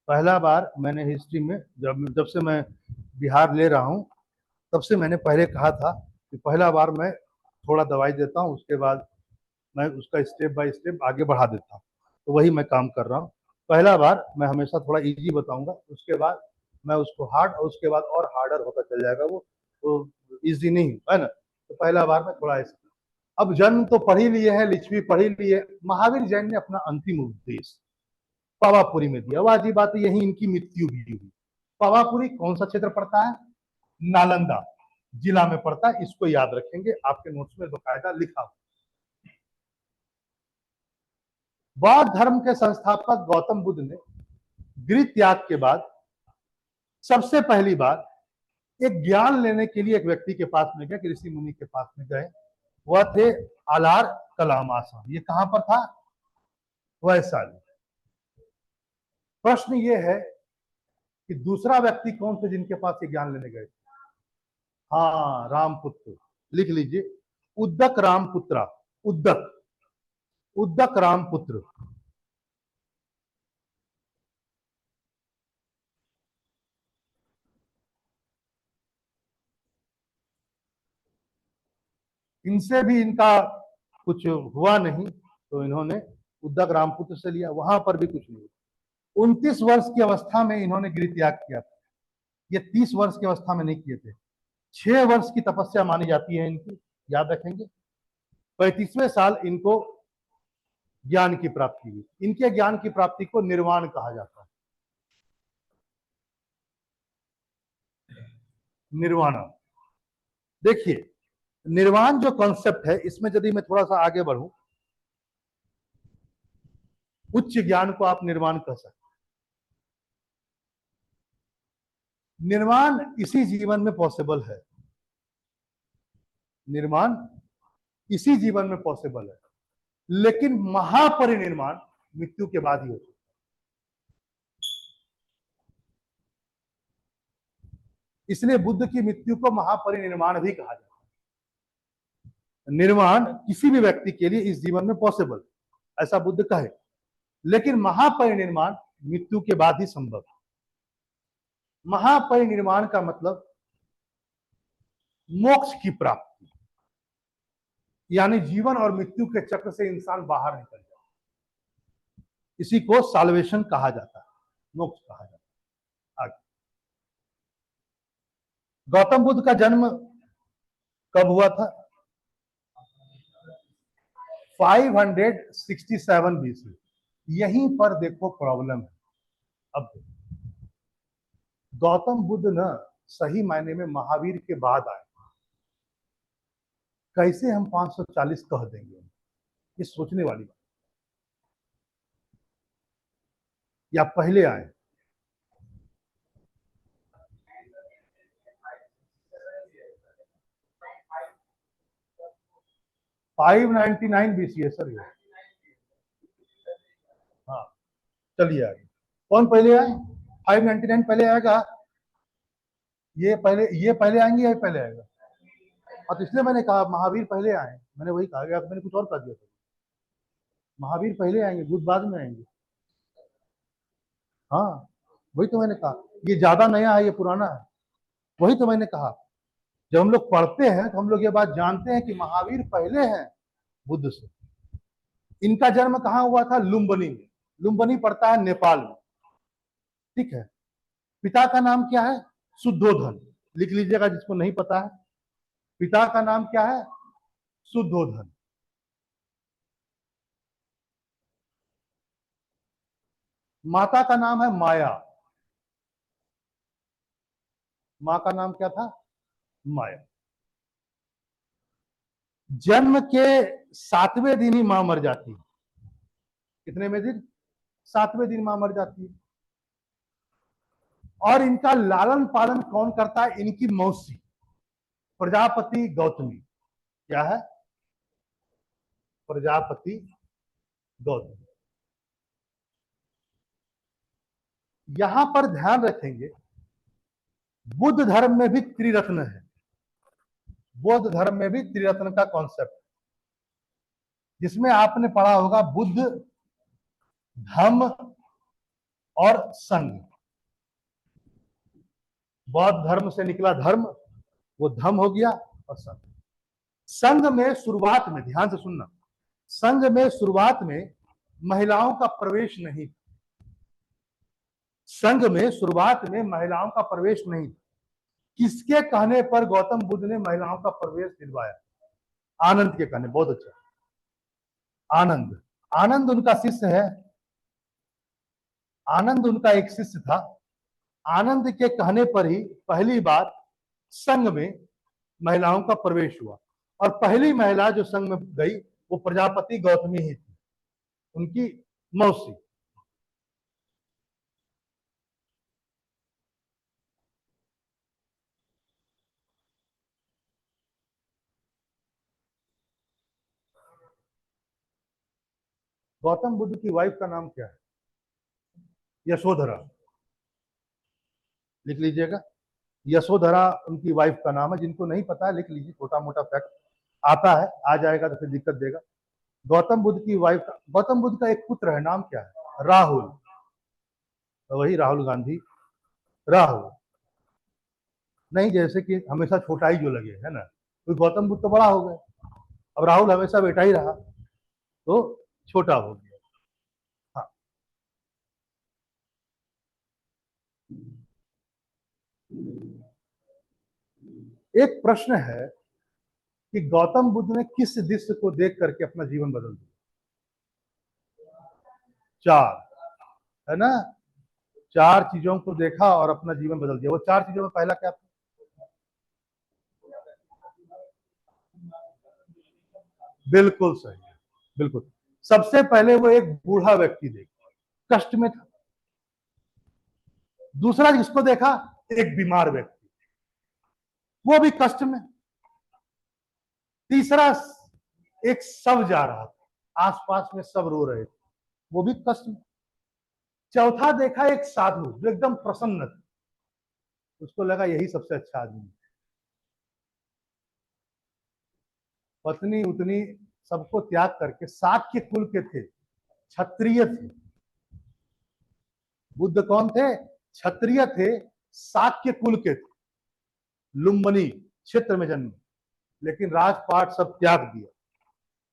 S1: पहला बार मैंने हिस्ट्री में, जब से मैं बिहार ले रहा हूं, तब से मैंने पहले कहा था कि पहला बार मैं थोड़ा दवाई देता हूं, उसके बाद मैं उसका स्टेप बाय स्टेप आगे बढ़ा देता हूं। तो वही मैं काम कर रहा हूं। पहला बार मैं हमेशा थोड़ा इजी बताऊंगा, उसके बाद मैं उसको हार्ड, और उसके बाद और हार्डर होता चल जाएगा वो, तो इजी नहीं है ना। तो पहला बार में थोड़ा ऐसा। अब जन्म तो पढ़ ही लिए हैं, लिच्छवी पढ़ ही लिए। महावीर जैन ने अपना अंतिम उपदेश पावापुरी में दिया। वाजी बात है, यही इनकी मृत्यु भी हुई। पावापुरी कौन सा क्षेत्र पड़ता है? नालंदा जिला में पड़ता है। इसको याद रखेंगे, आपके नोट्स में बकायदा लिखा हुआ। बौद्ध धर्म के संस्थापक गौतम बुद्ध ने गृह त्याग के बाद सबसे पहली बार एक ज्ञान लेने के लिए एक व्यक्ति के पास में गए, कि ऋषि मुनि के पास में गए। वह थे आलार कलामासा। ये कहां पर था? वैशाली। प्रश्न ये है कि दूसरा व्यक्ति कौन थे जिनके पास ये ज्ञान लेने गए? हाँ, रामपुत्र। लिख लीजिए, उद्दक रामपुत्रा। उद्दक, उद्दक रामपुत्र। इनसे भी इनका कुछ हुआ नहीं, तो इन्होंने उद्दक रामपुत्र से लिया, वहां पर भी कुछ नहीं। 29 वर्ष की अवस्था में इन्होंने गृह त्याग किया था। ये 30 वर्ष की अवस्था में नहीं किए थे। 6 वर्ष की तपस्या मानी जाती है इनकी, याद रखेंगे। 35वें साल इनको ज्ञान की प्राप्ति हुई। इनके ज्ञान की प्राप्ति को निर्वाण कहा जाता है। निर्वाणा। देखिए, निर्वाण जो कॉन्सेप्ट है, इसमें यदि मैं थोड़ा सा आगे बढ़ूं, उच्च ज्ञान को आप निर्माण कह सकते हैं। निर्माण इसी जीवन में पॉसिबल है, निर्माण इसी जीवन में पॉसिबल है, लेकिन महापरिनिर्माण मृत्यु के बाद ही होता है। इसलिए बुद्ध की मृत्यु को महापरिनिर्माण भी कहा जाता है। निर्माण किसी भी व्यक्ति के लिए इस जीवन में पॉसिबल, ऐसा बुद्ध कहे, लेकिन महापरिनिर्माण मृत्यु के बाद ही संभव है। महापरिनिर्माण का मतलब मोक्ष की प्राप्ति, यानी जीवन और मृत्यु के चक्र से इंसान बाहर निकल जाए। इसी को साल्वेशन कहा जाता है, मोक्ष कहा जाता है। आगे, गौतम बुद्ध का जन्म कब हुआ था? 567 बीसी। यहीं पर देखो प्रॉब्लम है। अब गौतम बुद्ध न सही मायने में महावीर के बाद आए, कैसे हम 540 कह देंगे? ये सोचने वाली बात। या पहले आए? फाइव 99 बीसी है सर ये। हाँ, चलिए आगे। कौन पहले आए? 599 पहले आएगा? ये पहले आएंगे या पहले आएगा? और तो इसलिए मैंने कहा महावीर पहले आए, मैंने वही कहा गया, मैंने कुछ और कह दिया था। महावीर पहले आएंगे, बुद्ध बाद में आएंगे। हाँ, वही तो मैंने कहा, ये ज्यादा नया है, ये पुराना है। वही तो मैंने कहा, जब हम लोग पढ़ते हैं तो हम लोग ये बात जानते हैं कि महावीर पहले हैं बुद्ध से। इनका जन्म कहाँ हुआ था? लुम्बिनी में। लुम्बिनी पड़ता है नेपाल में, ठीक है। पिता का नाम क्या है? शुद्धोधन। लिख लीजिएगा जिसको नहीं पता है, पिता का नाम क्या है? शुद्धोधन। माता का नाम है माया। माँ का नाम क्या था? माया। जन्म के 7वें दिन ही मां मर जाती है। कितने में दिन? 7वें दिन मां मर जाती है। और इनका लालन पालन कौन करता है? इनकी मौसी प्रजापति गौतमी। क्या है? प्रजापति गौतमी। यहां पर ध्यान रखेंगे, बुद्ध धर्म में भी त्रिरत्न है। बौद्ध धर्म में भी त्रिरत्न का कॉन्सेप्ट, जिसमें आपने पढ़ा होगा बुद्ध, धम्म और संघ। बौद्ध धर्म से निकला धर्म, वो धम्म हो गया, और संघ। संघ में शुरुआत में, ध्यान से सुनना, संघ में शुरुआत में महिलाओं का प्रवेश नहीं। संघ में शुरुआत में महिलाओं का प्रवेश नहीं। किसके कहने पर गौतम बुद्ध ने महिलाओं का प्रवेश दिलवाया? आनंद के कहने। बहुत अच्छा। आनंद, आनंद उनका शिष्य है। आनंद उनका एक शिष्य था। आनंद के कहने पर ही पहली बार संघ में महिलाओं का प्रवेश हुआ, और पहली महिला जो संघ में गई वो प्रजापति गौतमी ही थी, उनकी मौसी। गौतम बुद्ध की वाइफ का नाम क्या है? यशोधरा। लिख लीजिएगा, यशोधरा उनकी वाइफ का नाम है। जिनको नहीं पता है लिख लीजिए, छोटा मोटा फैक्ट आता है, आ जाएगा तो फिर दिक्कत देगा। गौतम बुद्ध की वाइफ का, गौतम बुद्ध का एक पुत्र है, नाम क्या है? राहुल। तो वही राहुल गांधी। राहुल नहीं, जैसे कि हमेशा छोटा ही जो लगे, है ना, तो गौतम बुद्ध तो बड़ा हो गए, अब राहुल हमेशा बेटा ही रहा तो छोटा हो गया। हाँ, एक प्रश्न है कि गौतम बुद्ध ने किस दृश्य को देख करके अपना जीवन बदल दिया? चार, है ना, चार चीजों को देखा और अपना जीवन बदल दिया। वो चार चीजों में पहला क्या था? बिल्कुल सही, बिल्कुल। सबसे पहले वो एक बूढ़ा व्यक्ति देखा, कष्ट में था। दूसरा जिसको देखा, एक बीमार व्यक्ति, वो भी कष्ट में। तीसरा एक शव जा रहा था, आसपास में सब रो रहे थे, वो भी कष्ट में। चौथा देखा एक साधु जो एकदम प्रसन्न था, उसको लगा यही सबसे अच्छा आदमी है। पत्नी उतनी सबको त्याग करके, शाक्य कुल के थे, क्षत्रिय थे। बुद्ध कौन थे? क्षत्रिय थे, शाक्य कुल के थे, लुम्बिनी क्षेत्र में जन्मे, लेकिन राजपाट सब त्याग दिया।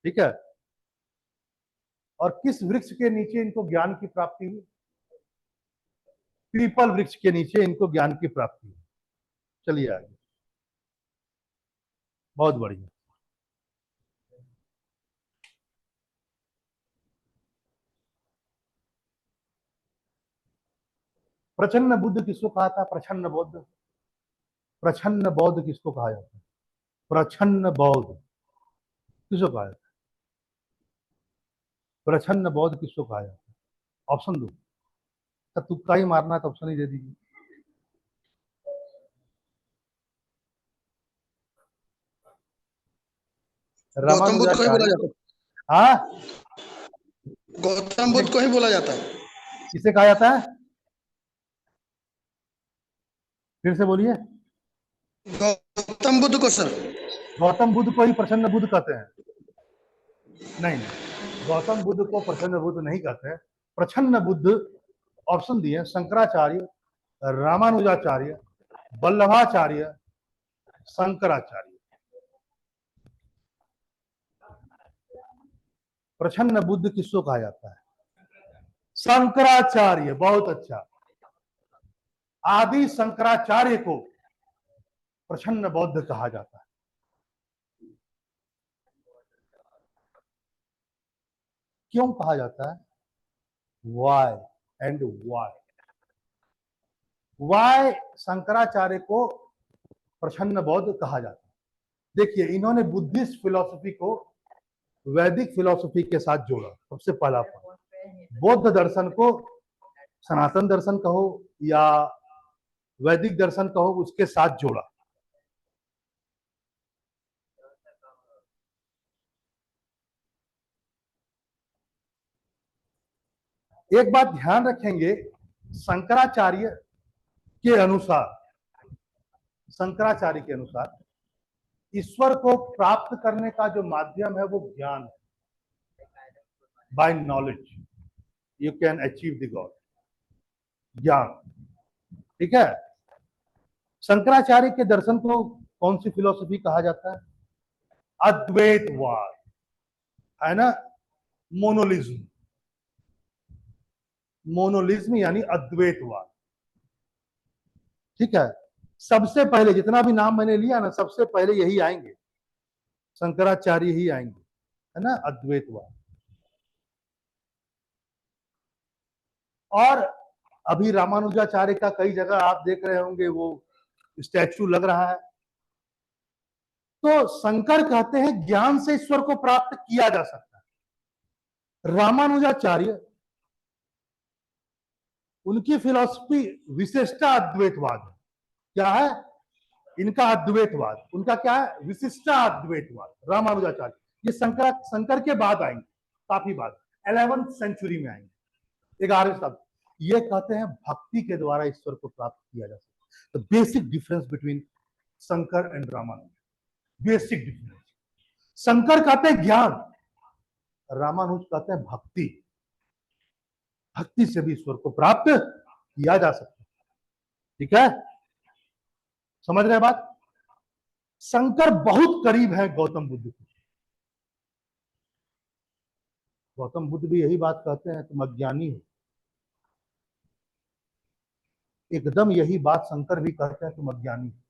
S1: ठीक है। और किस वृक्ष के नीचे इनको ज्ञान की प्राप्ति हुई? पीपल वृक्ष के नीचे इनको ज्ञान की प्राप्ति हुई। चलिए आगे। बहुत बढ़िया। प्रछन्न बुद्ध किसको कहा था? प्रछन्न बौद्ध। प्रछन्न बौद्ध किसको कहा जाता है? प्रछन्न बौद्ध किसको कहा जाता है? प्रछन्न बौद्ध किसको कहा जाता है? ऑप्शन दो। तो तुक्का ही मारना है तो ऑप्शन ही दे दीजिए।
S2: गौतम बुद्ध को ही बोला
S1: रामानुजाचार्य।
S2: जाता है।
S1: हाँ,
S2: गौतम बुद्ध को ही बोला जाता है।
S1: किसे कहा जाता है? फिर से बोलिए।
S2: गौतम बुद्ध को सर।
S1: गौतम बुद्ध को ही प्रसन्न बुद्ध कहते हैं? नहीं नहीं, गौतम बुद्ध को प्रसन्न बुद्ध नहीं कहते हैं। प्रछन्न बुद्ध ऑप्शन दिए, शंकराचार्य, रामानुजाचार्य, वल्लभाचार्य, शंकराचार्य। प्रछन्न बुद्ध किसको कहा जाता है? शंकराचार्य। बहुत अच्छा। आदि शंकराचार्य को प्रछन्न बौद्ध कहा जाता है। क्यों कहा जाता है? Why and why. Why Shankaracharya को प्रछन्न बौद्ध कहा जाता है? देखिए, इन्होंने बुद्धिस्ट फिलॉसफी को वैदिक फिलॉसफी के साथ जोड़ा। सबसे पहला पॉइंट, बौद्ध दर्शन को सनातन दर्शन कहो या वैदिक दर्शन कहो, उसके साथ जोड़ा। एक बात ध्यान रखेंगे, शंकराचार्य के अनुसार, शंकराचार्य के अनुसार ईश्वर को प्राप्त करने का जो माध्यम है वो ज्ञान है। By knowledge you can achieve the God. ज्ञान। ठीक है। शंकराचार्य के दर्शन को कौन सी फिलॉसफी कहा जाता है? अद्वैतवाद, है ना? मोनोलिज्म। मोनोलिज्म यानी अद्वैतवाद। ठीक है। सबसे पहले जितना भी नाम मैंने लिया ना, सबसे पहले यही आएंगे, शंकराचार्य ही आएंगे, है ना? अद्वैतवाद। और अभी रामानुजाचार्य का कई जगह आप देख रहे होंगे वो स्टैचू लग रहा है। तो शंकर कहते हैं ज्ञान से ईश्वर को प्राप्त किया जा सकता है। रामानुजाचार्य, उनकी फिलॉसफी विशिष्टा अद्वैतवाद है। क्या है इनका? अद्वैतवाद। उनका क्या है? विशिष्टा अद्वैतवाद। रामानुजाचार्य ये शंकर के बाद आएंगे, काफी बाद, 11वीं सेंचुरी में आएंगे, 11वें शताब्दी। ये कहते हैं भक्ति के द्वारा ईश्वर को प्राप्त किया जा सकता है। The basic difference between Shankar and Ramanuja, basic difference. Shankar कहते हैं ज्ञान, रामानुज कहते हैं भक्ति। भक्ति से भी ईश्वर को प्राप्त किया जा सकता है। ठीक है, समझ रहे बात? शंकर बहुत करीब है गौतम बुद्ध के। गौतम बुद्ध भी यही बात कहते हैं, तुम अज्ञानी हो। एकदम यही बात शंकर भी कहते हैं, तुम अज्ञानी हो,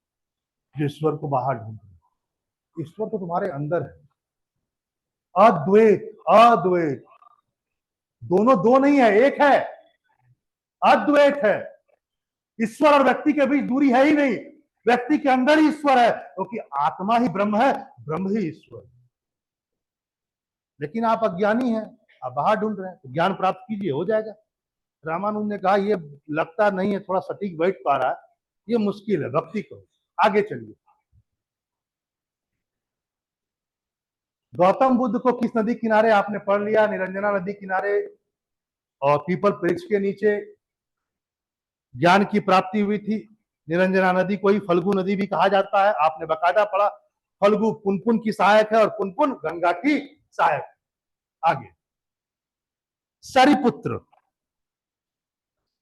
S1: जो ईश्वर को बाहर ढूंढ रहे हो। ईश्वर तो तुम्हारे अंदर है। अद्वैत, अद्वैत, दोनों दो नहीं है, एक है। अद्वैत है। ईश्वर और व्यक्ति के बीच दूरी है ही नहीं। व्यक्ति के अंदर ही ईश्वर है, क्योंकि आत्मा ही ब्रह्म है, ब्रह्म ही ईश्वर। लेकिन आप अज्ञानी हैं, आप बाहर ढूंढ रहे हैं, तो ज्ञान प्राप्त कीजिए, हो जाएगा। रामानुज ने कहा ये लगता नहीं है थोड़ा सटीक बैठ पा रहा है, ये मुश्किल है, भक्ति करो। आगे चलिए। गौतम बुद्ध को किस नदी किनारे आपने पढ़ लिया, निरंजना नदी किनारे और पीपल वृक्ष के नीचे ज्ञान की प्राप्ति हुई थी। निरंजना नदी को ही फल्गु नदी भी कहा जाता है, आपने बकायदा पढ़ा। फल्गु पुनपुन की सहायक है और पुनपुन गंगा की सहायक। आगे सरिपुत्र,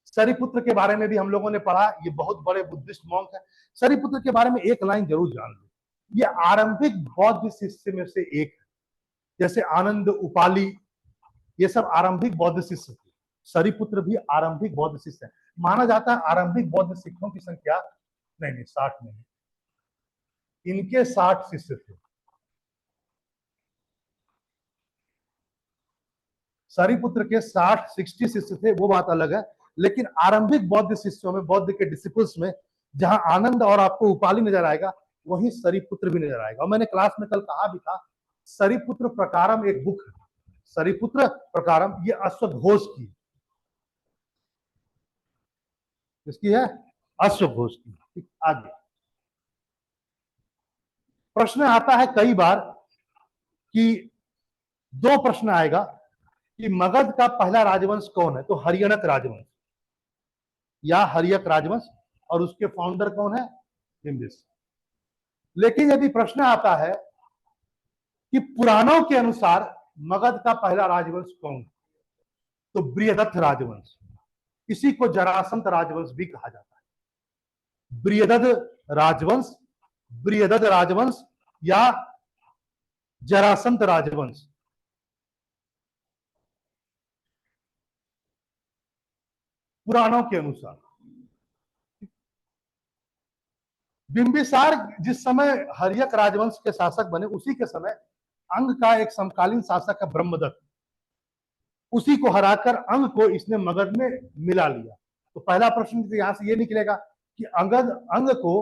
S1: सरिपुत्र के बारे में भी हम लोगों ने पढ़ा, ये बहुत बड़े बुद्धिस्ट मॉन्क है। सरिपुत्र के बारे में एक लाइन जरूर जान लो, ये आरंभिक बौद्ध शिष्य में से एक है। जैसे आनंद उपाली, ये सब आरंभिक बौद्ध शिष्य थे, सरिपुत्र भी आरंभिक बौद्ध शिष्य है। माना जाता है आरंभिक बौद्ध सिखों की संख्या नहीं 60 नहीं, इनके 60 शिष्य थे। सरिपुत्र के 60 शिष्य थे, वो बात अलग है। लेकिन आरंभिक बौद्ध शिष्यों में, बौद्ध के डिसिपल्स में, जहां आनंद और आपको उपाली नजर आएगा, वहीं सरिपुत्र भी नजर आएगा। और मैंने क्लास में कल कहा भी था, सरिपुत्र प्रकारम एक बुक है, सरिपुत्र प्रकारम, ये अश्वघोष की, इसकी है अश्वघोष की। आगे प्रश्न आता है कई बार कि दो प्रश्न आएगा कि मगध का पहला राजवंश कौन है, तो हरियणक राजवंश या हरियक राजवंश, और उसके फाउंडर कौन है, बिंबिसार। लेकिन यदि प्रश्न आता है कि पुराणों के अनुसार मगध का पहला राजवंश कौन है, तो बृहदत्त राजवंश, इसी को जरासंत राजवंश भी कहा जाता है। बृहदत्त राजवंश, बृहदत्त राजवंश या जरासंत राजवंश। पुराणों के अनुसार बिंबिसार जिस समय हरियक राजवंश के शासक बने, उसी के समय अंग का एक समकालीन शासक है ब्रह्मदत्त, उसी को हराकर अंग को इसने मगध में मिला लिया। तो पहला प्रश्न तो यहां से ये निकलेगा कि अंग को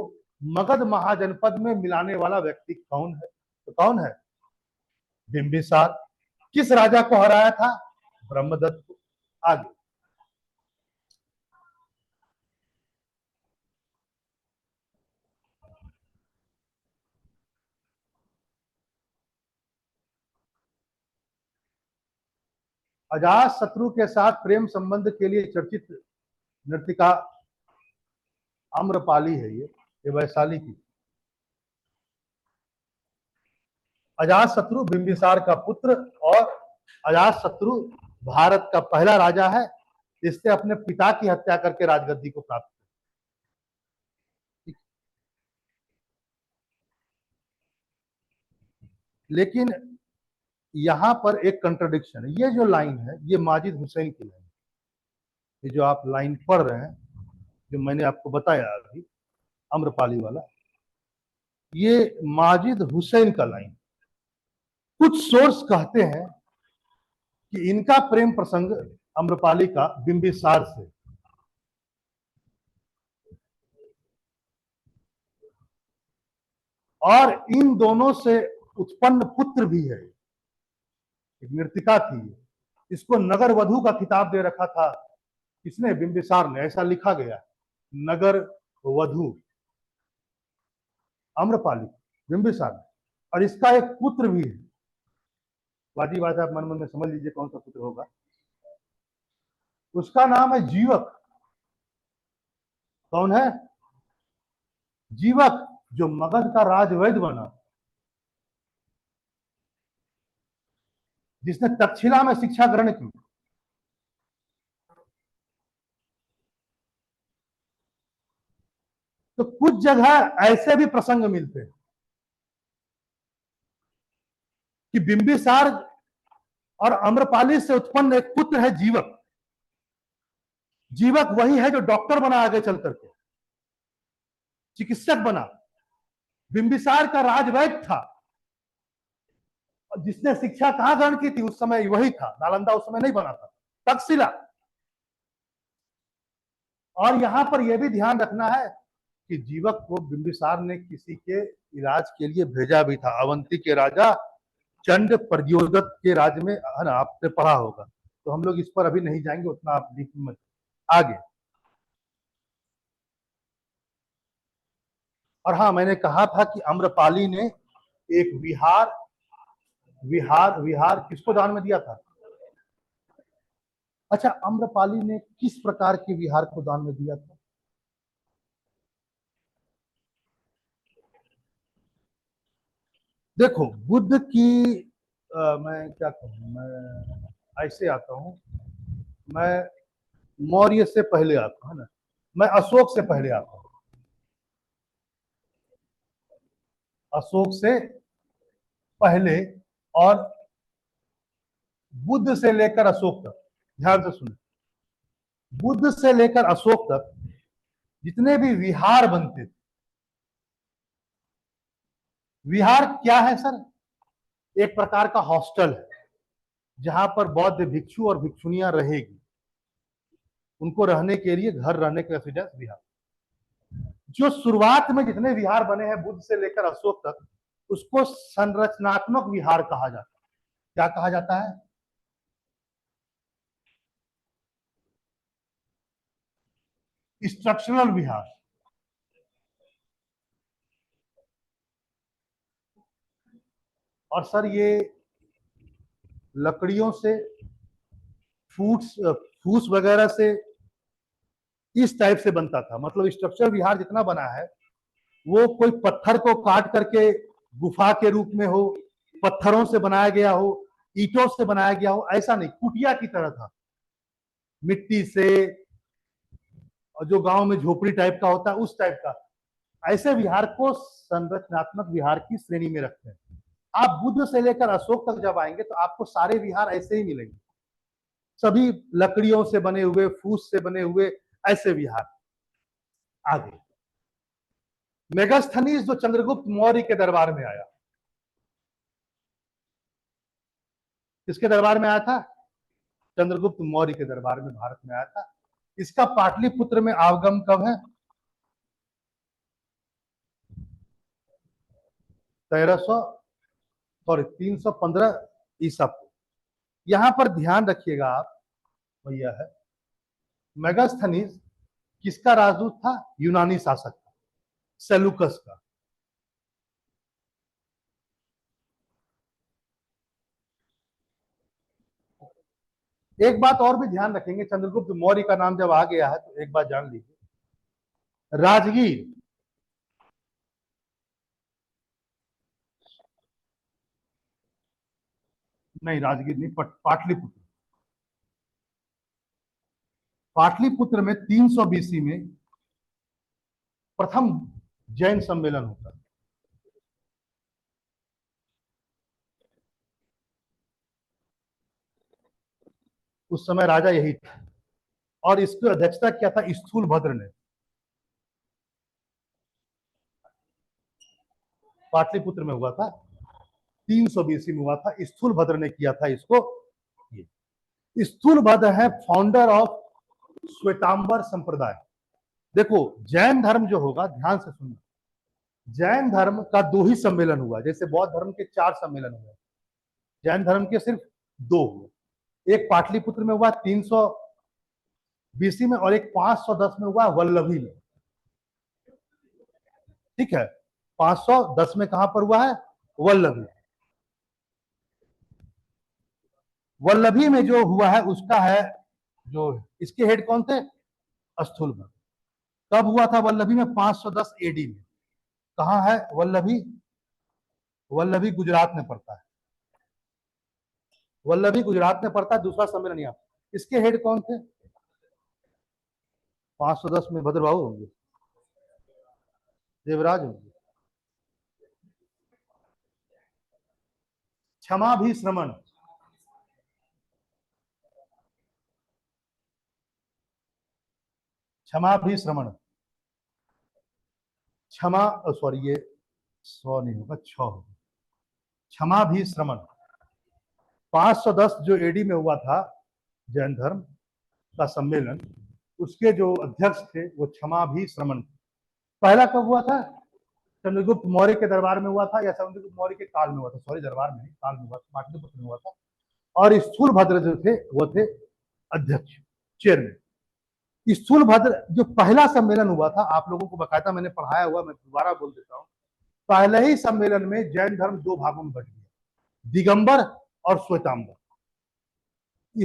S1: मगध महाजनपद में मिलाने वाला व्यक्ति कौन है, तो कौन है, बिंबिसार। किस राजा को हराया था, ब्रह्मदत्त को। आगे अजात शत्रु के साथ प्रेम संबंध के लिए चर्चित नर्तिका आम्रपाली है, ये वैशाली की। अजात शत्रु बिंबिसार का पुत्र, और अजात शत्रु भारत का पहला राजा है जिसने अपने पिता की हत्या करके राजगद्दी को प्राप्त किया। लेकिन यहां पर एक कंट्रडिक्शन है, ये जो लाइन है ये माजिद हुसैन की लाइन, ये जो आप लाइन पढ़ रहे हैं, जो मैंने आपको बताया अभी आम्रपाली वाला, ये माजिद हुसैन का लाइन। कुछ सोर्स कहते हैं कि इनका प्रेम प्रसंग आम्रपाली का बिंबिसार से, और इन दोनों से उत्पन्न पुत्र भी है, एक नृतिका थी, इसको नगर वधु का खिताब दे रखा था इसने, बिंबिसार ने, ऐसा लिखा गया, नगर वधु आम्रपाली बिंबिसार ने। और इसका एक पुत्र भी है, वादी बात आप मन मन में समझ लीजिए कौन सा पुत्र होगा। उसका नाम है जीवक। कौन है, जीवक, जो मगध का राजवैद्य बना, जिसने तक्षशिला में शिक्षा ग्रहण की। तो कुछ जगह ऐसे भी प्रसंग मिलते हैं कि बिंबिसार और आम्रपाली से उत्पन्न एक पुत्र है जीवक। जीवक वही है जो डॉक्टर बना आगे चल करके, चिकित्सक बना। बिंबिसार का राजवैद्य था, जिसने शिक्षा कहां ग्रहण की थी उस समय, वही था, नालंदा उस समय नहीं बना था, तक्षशिला। और यहां पर यह भी ध्यान रखना है कि जीवक को बिंबिसार ने किसी के इलाज के लिए भेजा भी था, अवंती के राजा चंड प्रद्योदक के राज्य में, है ना, आपने पढ़ा होगा, तो हम लोग इस पर अभी नहीं जाएंगे, उतना आप डीप मत। आगे, और हाँ, मैंने कहा था कि आम्रपाली ने एक विहार विहार विहार किसको दान में दिया था? अच्छा, आम्रपाली ने किस प्रकार के विहार को दान में दिया था? देखो, बुद्ध की मैं क्या कहूं, मैं ऐसे आता हूं, मैं मौर्य से पहले आता हूं, है ना, मैं अशोक से पहले आता हूं, अशोक से पहले, और बुद्ध से लेकर अशोक तक, ध्यान से सुने, बुद्ध से लेकर अशोक तक जितने भी विहार बनते थे, विहार क्या है सर? एक प्रकार का हॉस्टल है जहां पर बौद्ध भिक्षु और भिक्षुनियां रहेगी, उनको रहने के लिए घर, रहने के रेसिडेंस, विहार। जो शुरुआत में जितने विहार बने हैं बुद्ध से लेकर अशोक तक, उसको संरचनात्मक विहार कहा जाता है। क्या कहा जाता है? स्ट्रक्चरल विहार। और सर ये लकड़ियों से, फूस वगैरह से, इस टाइप से बनता था। मतलब स्ट्रक्चरल विहार जितना बना है वो कोई पत्थर को काट करके गुफा के रूप में हो, पत्थरों से बनाया गया हो, ईंटों से बनाया गया हो, ऐसा नहीं, कुटिया की तरह था, मिट्टी से, और जो गांव में झोपड़ी टाइप का होता है उस टाइप का। ऐसे विहार को संरचनात्मक विहार की श्रेणी में रखते हैं। आप बुद्ध से लेकर अशोक तक जब आएंगे तो आपको सारे विहार ऐसे ही मिलेंगे, सभी लकड़ियों से बने हुए, फूस से बने हुए, ऐसे विहार। आगे, मेगास्थनीज जो चंद्रगुप्त मौर्य के दरबार में आया, किसके दरबार में आया था? चंद्रगुप्त मौर्य के दरबार में भारत में आया था। इसका पाटलिपुत्र में आगमन कब है? 1300 सॉरी 315 ईसा पूर्व। यहां पर ध्यान रखिएगा आप भैया, है मेगास्थनीज किसका राजदूत था? यूनानी शासक था, सेलुकस का। एक बात और भी ध्यान रखेंगे, चंद्रगुप्त मौर्य का नाम जब आ गया है तो एक बात जान लीजिए, राजगीर नहीं, राजगीर नहीं, पाटलिपुत्र। पाटलिपुत्र में 300 बीसी में प्रथम जैन सम्मेलन होता है। उस समय राजा यही था, और इसकी अध्यक्षता किया था स्थूलभद्र ने। पाटलिपुत्र में हुआ था, 300 बीसी में हुआ था, स्थूलभद्र ने किया था इसको। ये स्थूलभद्र है फाउंडर ऑफ श्वेतांबर संप्रदाय। देखो, जैन धर्म जो होगा, ध्यान से सुनना, जैन धर्म का 2 ही सम्मेलन हुआ, जैसे बौद्ध धर्म के 4 सम्मेलन हुए, जैन धर्म के सिर्फ 2 हुए। एक पाटलिपुत्र में हुआ 300 बीसी में, और एक 510 में हुआ वल्लभी में। ठीक है, 510 में कहां पर हुआ है? वल्लभी। वल्लभी में जो हुआ है उसका है, जो इसके हेड कौन थे? स्थूलभद्र। कब हुआ था वल्लभी में? 510 एडी में। कहां है वल्लभी? वल्लभी गुजरात में पड़ता है, वल्लभी गुजरात में पड़ता है। दूसरा सम्मेलन यहाँ, इसके हेड कौन थे? 510 में भद्रबाहु होंगे, देवराज होंगे। क्षमा भी श्रमण, क्षमा भी श्रमण, क्षमा, सॉरी ये 100 नहीं होगा, 6 होगा, क्षमा भी श्रमण। 510 जो एडी में हुआ था जैन धर्म का सम्मेलन, उसके जो अध्यक्ष थे वो क्षमा भी श्रमण। पहला कब हुआ था? चंद्रगुप्त मौर्य के दरबार में हुआ था या चंद्रगुप्त मौर्य के काल में हुआ था, सॉरी दरबार में नहीं, काल में हुआ था, पाटलिपुत्र में हुआ था। और स्थूलभद्र जो थे वो थे अध्यक्ष, चेयरमैन। स्थूलभद्र जो पहला सम्मेलन हुआ था, आप लोगों को बकायदा मैंने पढ़ाया हुआ, मैं दोबारा बोल देता हूँ। पहले ही सम्मेलन में जैन धर्म दो भागों में बट गया, दिगंबर और श्वेतांबर।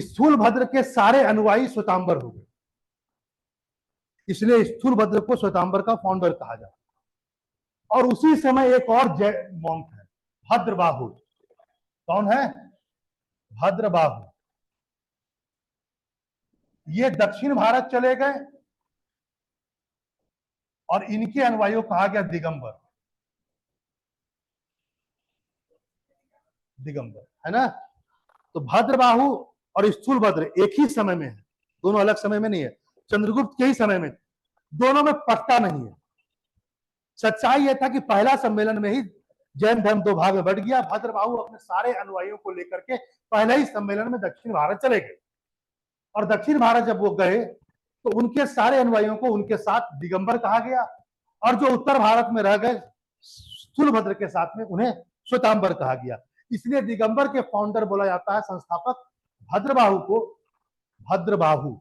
S1: स्थूलभद्र के सारे अनुयायी श्वेतांबर हो गए, इसलिए स्थूलभद्र को श्वेतांबर का फाउंडर कहा जाता है। और उसी समय एक और जैन मॉन्क है, भद्रबाहु। कौन है? भद्रबाहु। ये दक्षिण भारत चले गए और इनके अनुयायियों कहा गया दिगंबर, दिगंबर है ना। तो भद्रबाहु और स्थूलभद्र एक ही समय में है, दोनों अलग समय में नहीं है, चंद्रगुप्त के ही समय में, दोनों में पट्टा नहीं है। सच्चाई यह था कि पहला सम्मेलन में ही जैन धर्म दो भाग में बट गया। भद्रबाहु अपने सारे अनुयायियों को लेकर के पहले ही सम्मेलन में दक्षिण भारत चले गए, और दक्षिण भारत जब वो गए तो उनके सारे अनुयायियों को उनके साथ दिगंबर कहा गया, और जो उत्तर भारत में रह गए स्थूलभद्र के साथ में उन्हें श्वेतांबर कहा गया। इसलिए दिगंबर के फाउंडर बोला जाता है, संस्थापक भद्रबाहु को भद्रबाहु,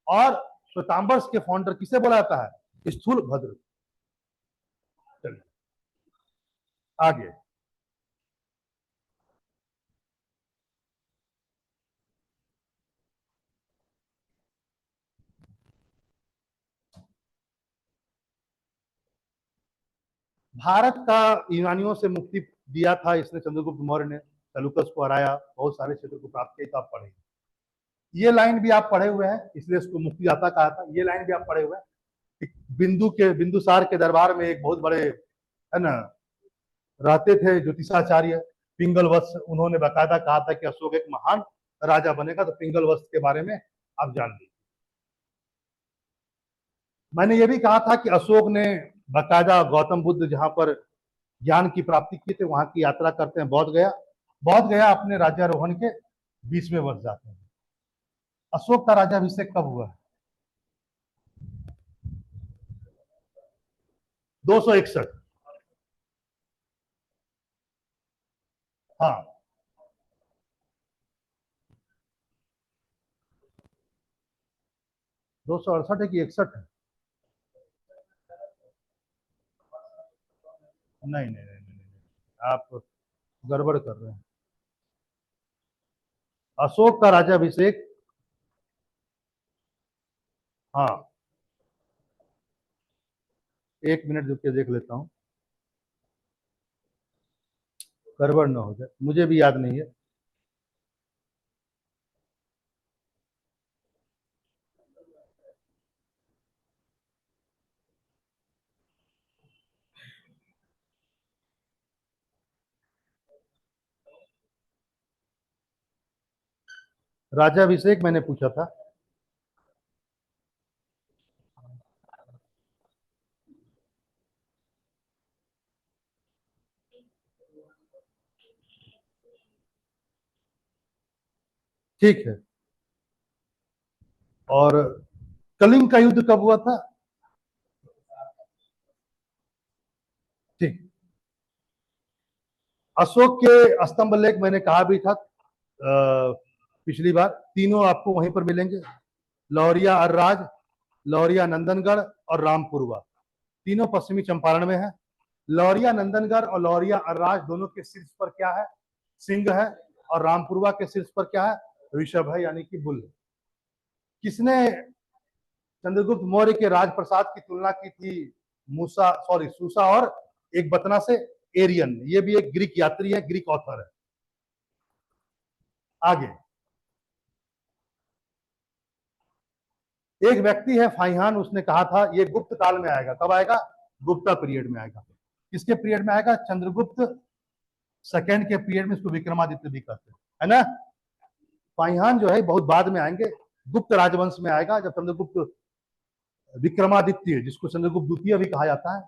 S1: और श्वेतांबर के फाउंडर किसे बोला जाता है? स्थूलभद्र। चलिए आगे। भारत का यूनानियों से मुक्ति दिया था इसने चंद्रगुप्त मौर्य ने, सेलुकस को हराया, बहुत सारे क्षेत्र को प्राप्त किया। तो आप पढ़े, ये लाइन भी आप पढ़े हुए हैं, इसलिए इसको मुक्तिदाता कहा था। ये लाइन भी आप पढ़े हुए हैं। बिंदुसार के दरबार में एक बहुत बड़े है ना रहते थे ज्योतिषाचार्य पिंगलवत्स, उन्होंने बकायदा कहा था कि अशोक एक महान राजा बनेगा। तो पिंगलवत्स के बारे में आप जान लीजिए। मैंने ये भी कहा था कि अशोक ने बकायदा गौतम बुद्ध जहां पर ज्ञान की प्राप्ति की थे वहां की यात्रा करते हैं बौद्ध गया अपने राज्यारोहण के 20वें वर्ष जाते हैं। अशोक का राज्याभिषेक कब हुआ है? 261। हाँ, 268 है कि 61 है? नहीं नहीं नहीं नहीं, आप गड़बड़ कर रहे हैं। अशोक का राज्याभिषेक, हाँ, एक मिनट रुक के देख लेता हूं, गड़बड़ ना हो जाए, मुझे भी याद नहीं है। राज्याभिषेक मैंने पूछा था। ठीक है। और कलिंग का युद्ध कब हुआ था? ठीक। अशोक के स्तंभ लेख मैंने कहा भी था पिछली बार, तीनों आपको वहीं पर मिलेंगे। लौरिया अर्राज, लौरिया नंदनगढ़ और रामपुरवा, तीनों पश्चिमी चंपारण में है। लौरिया नंदनगढ़ और लौरिया अर्राज दोनों के शीर्ष पर क्या है? सिंह है। और रामपुरवा के शीर्ष पर क्या है? ऋषभ है, यानी कि बुल। किसने चंद्रगुप्त मौर्य के राजप्रसाद की तुलना की थी सूसा और एक बतना से? एरियन। ये भी एक ग्रीक यात्री है, ग्रीक ऑथर है। आगे एक व्यक्ति है फाइहान, उसने कहा था ये गुप्त काल में आएगा। कब आएगा? गुप्ता पीरियड में आएगा। किसके पीरियड में आएगा? चंद्रगुप्त सेकंड के पीरियड में। इसको विक्रमादित्य भी कहते हैं, है ना। फाइहान जो है बहुत बाद में आएंगे, गुप्त राजवंश में आएगा, जब चंद्रगुप्त विक्रमादित्य, जिसको चंद्रगुप्त द्वितीय भी कहा जाता है,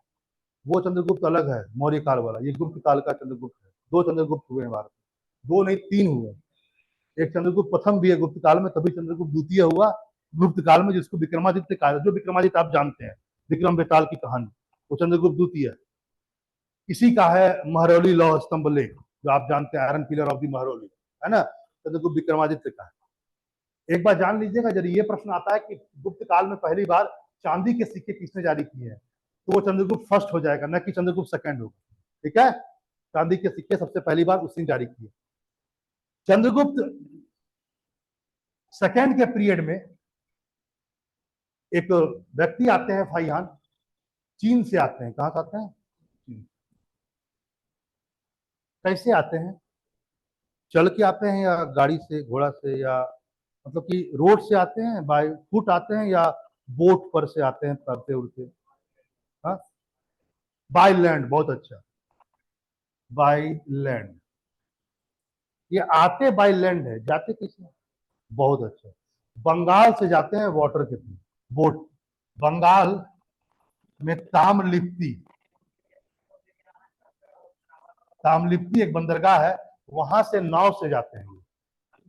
S1: वो चंद्रगुप्त अलग है, मौर्य काल वाला। ये गुप्त काल का चंद्रगुप्त है। दो चंद्रगुप्त हुए हैं भारत में, दो नहीं 3 हुए। एक चंद्रगुप्त प्रथम भी है गुप्त काल में, तभी चंद्रगुप्त द्वितीय हुआ गुप्त काल में, जिसको विक्रमादित्य कहा। जो विक्रमादित्य आप जानते हैं, विक्रम बेताल की कहानी, वो चंद्रगुप्त द्वितीय है। इसी का है महरौली लौह स्तंभ लेख, जो आप जानते हैं, iron pillar of the Mehrauli, है ना, चंद्रगुप्त विक्रमादित्य का है। एक बार जान लीजिएगा, यदि ये प्रश्न आता है कि गुप्त काल में पहली बार चांदी के सिक्के किसने जारी किए हैं, तो वो चंद्रगुप्त फर्स्ट हो जाएगा, न कि चंद्रगुप्त सेकंड होगा। ठीक है, चांदी के सिक्के सबसे पहली बार उसने जारी किए। चंद्रगुप्त सेकंड के पीरियड में एक व्यक्ति आते हैं फाइहान, चीन से आते हैं। कहां से आते हैं? चीन। कैसे आते हैं? चल के आते हैं या गाड़ी से, घोड़ा से, या मतलब कि रोड से आते हैं, बाय फुट आते हैं, या बोट पर से आते हैं तैरते उड़ते? हाँ, बाय लैंड। बहुत अच्छा, बाय लैंड। ये आते बाय लैंड है, जाते कैसे? बहुत अच्छा, बंगाल से जाते हैं वाटर के थ्रू, बोट। बंगाल में तामलिप्ति, तामलिप्ति एक बंदरगाह है, वहां से नाव से जाते हैं।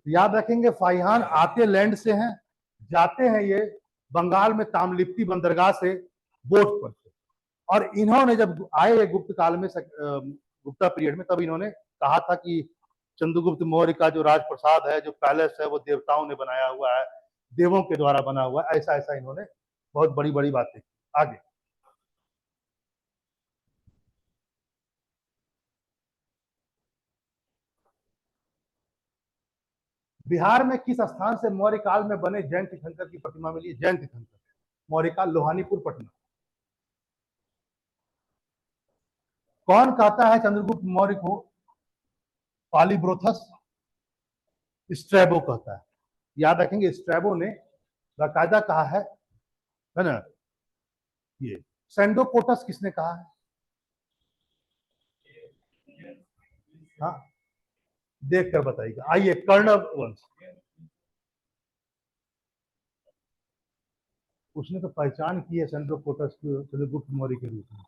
S1: याद रखेंगे, फाइहान आते लैंड से हैं, जाते हैं ये बंगाल में तामलिप्ति बंदरगाह से बोट पर से। और इन्होंने जब आए ये गुप्त काल में, गुप्ता पीरियड में, तब इन्होंने कहा था कि चंद्रगुप्त मौर्य का जो राजप्रसाद है, जो पैलेस है, वो देवताओं ने बनाया हुआ है, देवों के द्वारा बना हुआ है। ऐसा ऐसा इन्होंने बहुत बड़ी बड़ी बातें की। आगे, बिहार में किस स्थान से मौर्य काल में बने जैन तीर्थंकर की प्रतिमा मिली? जैन तीर्थंकर मौर्य काल, लोहानीपुर, पटना। कौन कहता है चंद्रगुप्त मौर्य को पॉलीब्रोथस? स्ट्रैबो कहता है। याद रखेंगे, स्ट्रैबो ने बाकायदा कहा है ना। ये सेंडोकोटस किसने कहा है? हाँ, देख कर बताइएगा। आइए, कर्णव वंश, उसने तो पहचान की है सेंडोकोटस को चंद्रगुप्त मौर्य के रूप में।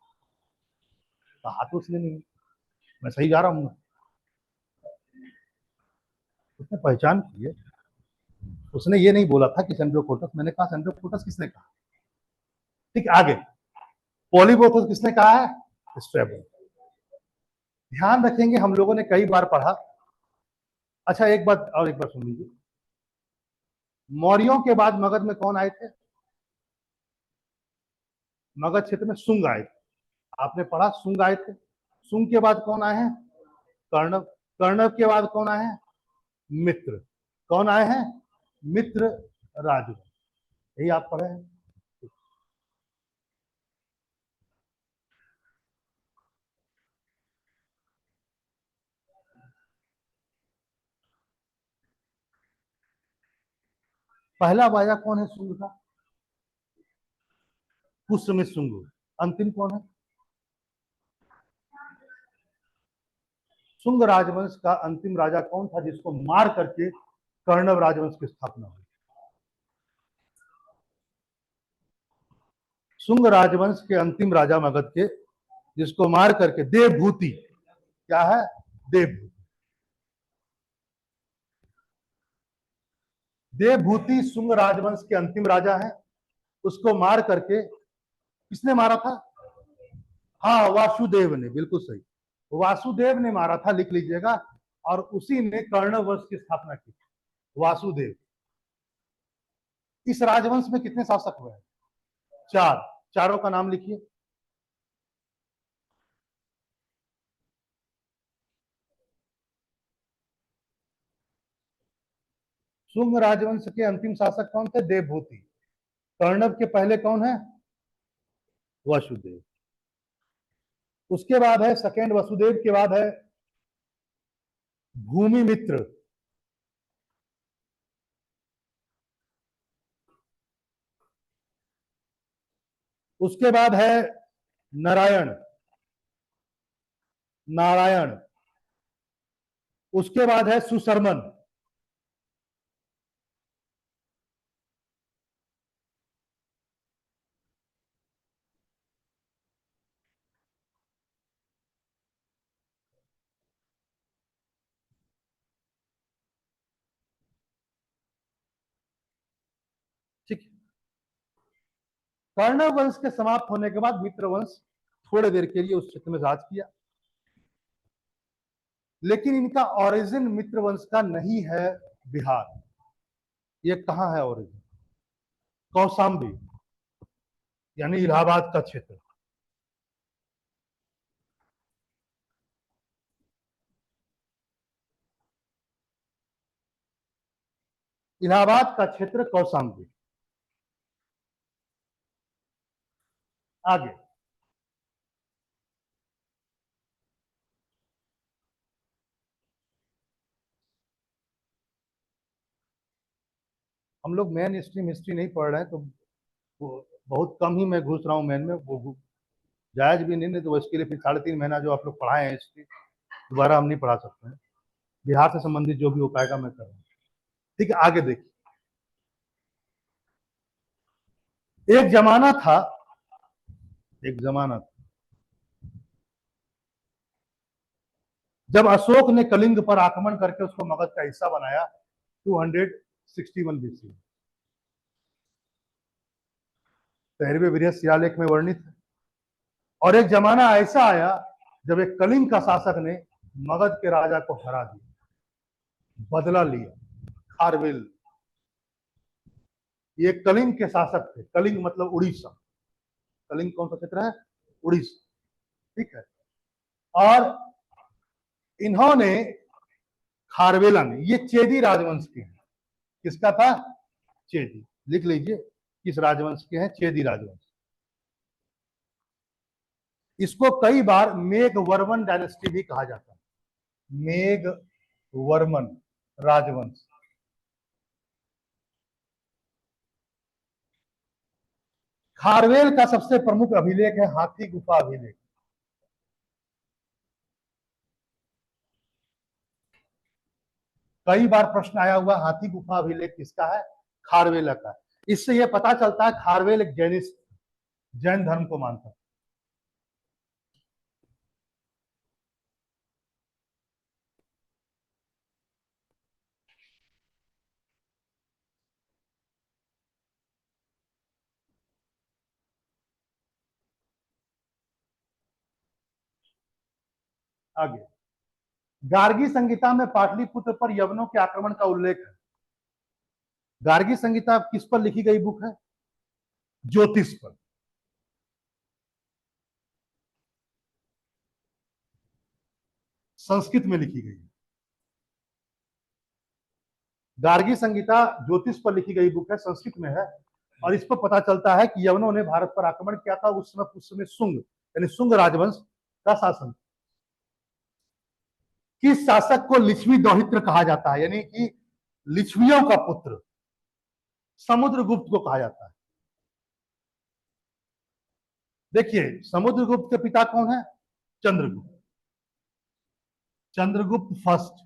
S1: कहा तो उसने नहीं, मैं सही जा रहा हूँ? उसने पहचान की है, उसने ये नहीं बोला था कि सेंड्रोकोटस। मैंने कहा सेंड्रोकोटस किसने कहा? ठीक, आगे, पॉलीबोथस किसने कहा है? स्ट्रैबो। ध्यान रखेंगे, हम लोगों ने कई बार पढ़ा। अच्छा, एक बात और, एक बार सुन लीजिए। मौर्यों के बाद मगध में कौन आए थे? मगध क्षेत्र में सुंग आए थे। आपने पढ़ा, सुंग आए थे। सुंग के बाद कौन आए हैं? कर्णव। कर्णव के बाद कौन आए हैं? मित्र। कौन आए हैं? मित्र राजवंश। यही आप पढ़े हैं। पहला वाया कौन है सुंग का? पुष्य सुंग। अंतिम कौन है? सुंग राजवंश का अंतिम राजा कौन था, जिसको मार करके कर्णव राजवंश की स्थापना हुई? सुंग राजवंश के अंतिम राजा मगध के, जिसको मार करके, देवभूति। क्या है? देवभूति। देवभूति सुंग राजवंश के अंतिम राजा है। उसको मार करके, किसने मारा था? हाँ, वासुदेव ने, बिल्कुल सही, वासुदेव ने मारा था, लिख लीजिएगा। और उसी ने कर्ण वंश की स्थापना की, वासुदेव। इस राजवंश में कितने शासक हुए हैं? चार। चारों का नाम लिखिए। शुंग राजवंश के अंतिम शासक कौन थे? देवभूति। कर्णव के पहले कौन है? वसुदेव। उसके बाद है, सेकेंड वसुदेव के बाद है भूमि मित्र। उसके बाद है नारायण। नारायण। उसके बाद है सुशर्मन। ठीक। कर्ण वंश के समाप्त होने के बाद मित्र वंश थोड़े देर के लिए उस क्षेत्र में राज किया। लेकिन इनका ओरिजिन मित्र वंश का नहीं है बिहार। ये कहाँ है ओरिजिन? कौशाम्बी, यानी इलाहाबाद का क्षेत्र। इलाहाबाद का क्षेत्र कौशाम्बी। आगे, हम लोग मेन स्ट्रीम हिस्ट्री नहीं पढ़ रहे हैं, तो वो बहुत कम ही मैं घुस रहा हूँ मेन में, वो जायज भी नहीं, तो इसके लिए फिर 3.5 महीना जो आप लोग पढ़ाए हैं हिस्ट्री दोबारा हम नहीं पढ़ा सकते हैं। बिहार से संबंधित जो भी हो पाएगा मैं कर रहा हूँ। ठीक है, आगे देखिए। एक जमाना था, जब अशोक ने कलिंग पर आक्रमण करके उसको मगध का हिस्सा बनाया 261 बीसी। 13वें बृहद शिलालेख में वर्णित है। और एक जमाना ऐसा आया जब एक कलिंग का शासक ने मगध के राजा को हरा दिया, बदला लिया। खारवेल, ये कलिंग के शासक थे। कलिंग मतलब उड़ीसा। कलिंग कौन सा क्षेत्र है? उड़ीसा। ठीक है। और इन्होंने, खारवेला ने, ये चेदी राजवंश के हैं। किसका था? चेदी। लिख लीजिए किस राजवंश के हैं? चेदी राजवंश। इसको कई बार मेघवर्मन डायनेस्टी भी कहा जाता है। मेघवर्मन राजवंश। खारवेल का सबसे प्रमुख अभिलेख है हाथी गुफा अभिलेख। कई बार प्रश्न आया हुआ, हाथी गुफा अभिलेख किसका है? खारवेल का। इससे यह पता चलता है खारवेल एक जैनिस्ट, जैन धर्म को मानता है। आगे, गार्गी संहिता में पाटलिपुत्र पर यवनों के आक्रमण का उल्लेख है। गार्गी संहिता किस पर लिखी गई बुक है? ज्योतिष पर। संस्कृत में लिखी गई है। गार्गी संहिता ज्योतिष पर लिखी गई बुक है, संस्कृत में है। और इस पर पता चलता है कि यवनों ने भारत पर आक्रमण किया था। उस समय शुंग, यानी शुंग राजवंश का शासन। किस शासक को लिच्छवी दौहित्र कहा जाता है? यानी कि लिच्छवियों का पुत्र समुद्रगुप्त को कहा जाता है। देखिए, समुद्रगुप्त के पिता कौन है? चंद्रगुप्त। चंद्रगुप्त फर्स्ट।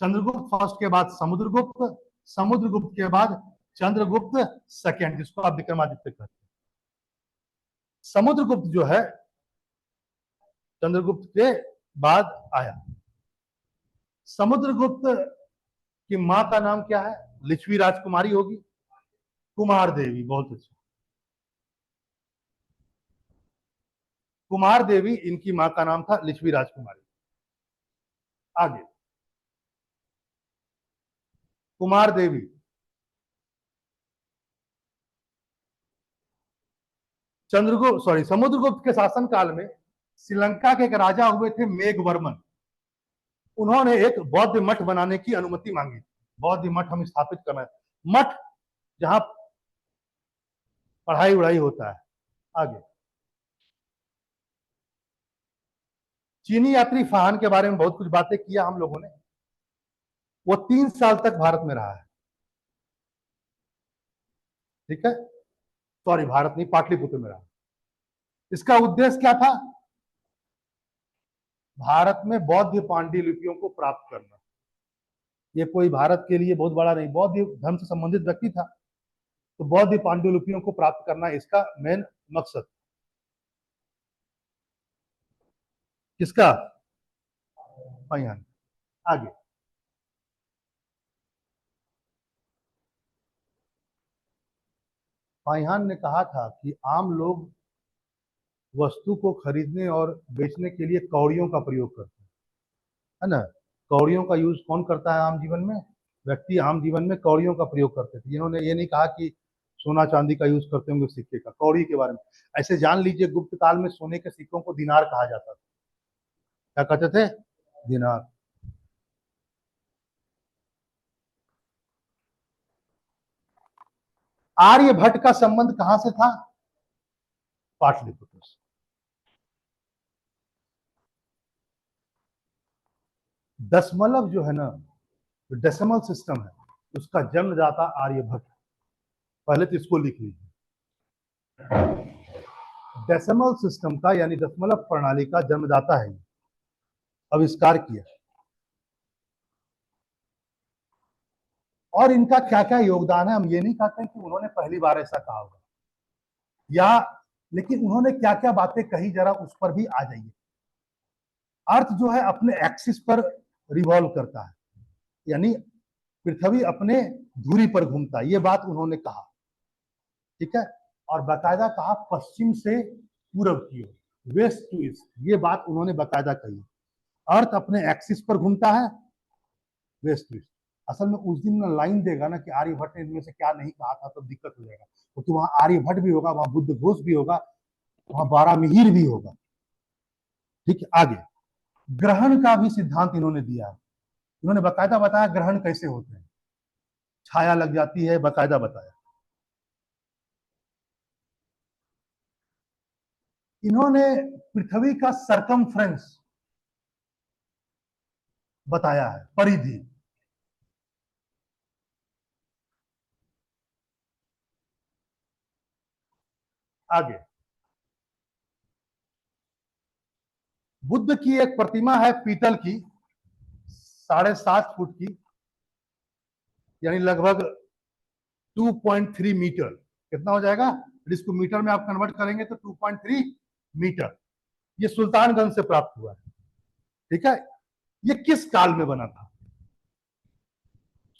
S1: चंद्रगुप्त फर्स्ट के बाद समुद्रगुप्त, समुद्रगुप्त के बाद चंद्रगुप्त सेकेंड, जिसको आप विक्रमादित्य कहते हैं। समुद्रगुप्त जो है चंद्रगुप्त के बाद आया। समुद्रगुप्त की मां का नाम क्या है? लिच्छवी राजकुमारी होगी, कुमार देवी। बहुत अच्छा, कुमार देवी इनकी मां का नाम था, लिच्छवी राजकुमारी। आगे, कुमार देवी समुद्रगुप्त के शासन काल में श्रीलंका के एक राजा हुए थे मेघवर्मन। उन्होंने एक बौद्ध मठ बनाने की अनुमति मांगी। बौद्ध मठ हम स्थापित करना है, मठ जहां पढ़ाई उड़ाई होता है। आगे, चीनी यात्री फाहान के बारे में बहुत कुछ बातें किया हम लोगों ने। वो 3 साल तक भारत में रहा है। ठीक है, सॉरी, भारत नहीं, पाटलिपुत्र में रहा। इसका उद्देश्य क्या था? भारत में बौद्ध पांडुलिपियों को प्राप्त करना। ये कोई भारत के लिए बहुत बड़ा नहीं, बौद्ध धर्म से संबंधित व्यक्ति था, तो बौद्ध पांडुलिपियों को प्राप्त करना इसका मेन मकसद। किसका? फाहियान। आगे, फाहियान ने कहा था कि आम लोग वस्तु को खरीदने और बेचने के लिए कौड़ियों का प्रयोग करते हैं, है ना। कौड़ियों का यूज कौन करता है आम जीवन में? व्यक्ति आम जीवन में कौड़ियों का प्रयोग करते थे। इन्होंने ये नहीं कहा कि सोना चांदी का यूज करते होंगे सिक्के का, कौड़ी के बारे में। ऐसे जान लीजिए गुप्त काल में सोने के सिक्कों को दिनार कहा जाता था। क्या कहते थे? दिनार। आर्यभट्ट का संबंध कहां से था? पाटलिपुत्र से। दशमलव जो है ना, जो डेसिमल सिस्टम है, उसका जन्मदाता आर्यभट्ट। पहले तो इसको लिख लीजिए। डेसिमल सिस्टम का यानी दशमलव प्रणाली का जन्मदाता है, आविष्कार किया। और इनका क्या क्या योगदान है, हम ये नहीं कहते हैं कि उन्होंने पहली बार ऐसा कहा होगा या, लेकिन उन्होंने क्या क्या बातें कही, जरा उस पर भी आ जाइए। अर्थ जो है अपने एक्सिस पर रिवॉल्व करता है, यानी पृथ्वी अपने धुरी पर घूमता है, ये बात उन्होंने कहा। ठीक है। और बाकायदा कहा पश्चिम से पूरब की ओर, वेस्ट टू ईस्ट, ये बात उन्होंने बाकायदा कही। अर्थ अपने एक्सिस पर घूमता है, वेस्ट टू ईस्ट। असल में उस दिन लाइन देगा ना कि आर्यभट्ट ने इनमें से क्या नहीं कहा था, तो दिक्कत हो जाएगा, क्योंकि वहां आर्यभट्ट भी होगा, वहां बुद्ध घोष भी होगा, वहां बारहमिहिर भी होगा। ठीक है। आगे ग्रहण का भी सिद्धांत इन्होंने दिया है। इन्होंने बाकायदा बताया ग्रहण कैसे होते हैं, छाया लग जाती है, बाकायदा बताया। इन्होंने पृथ्वी का सरकमफ्रेंस बताया है, परिधि। आगे बुद्ध की एक प्रतिमा है पीतल की, 7.5 फुट की, यानी लगभग 2.3 मीटर। कितना हो जाएगा? इसको मीटर में आप कन्वर्ट करेंगे तो 2.3 मीटर। ये सुल्तानगंज से प्राप्त हुआ है। ठीक है। ये किस काल में बना था?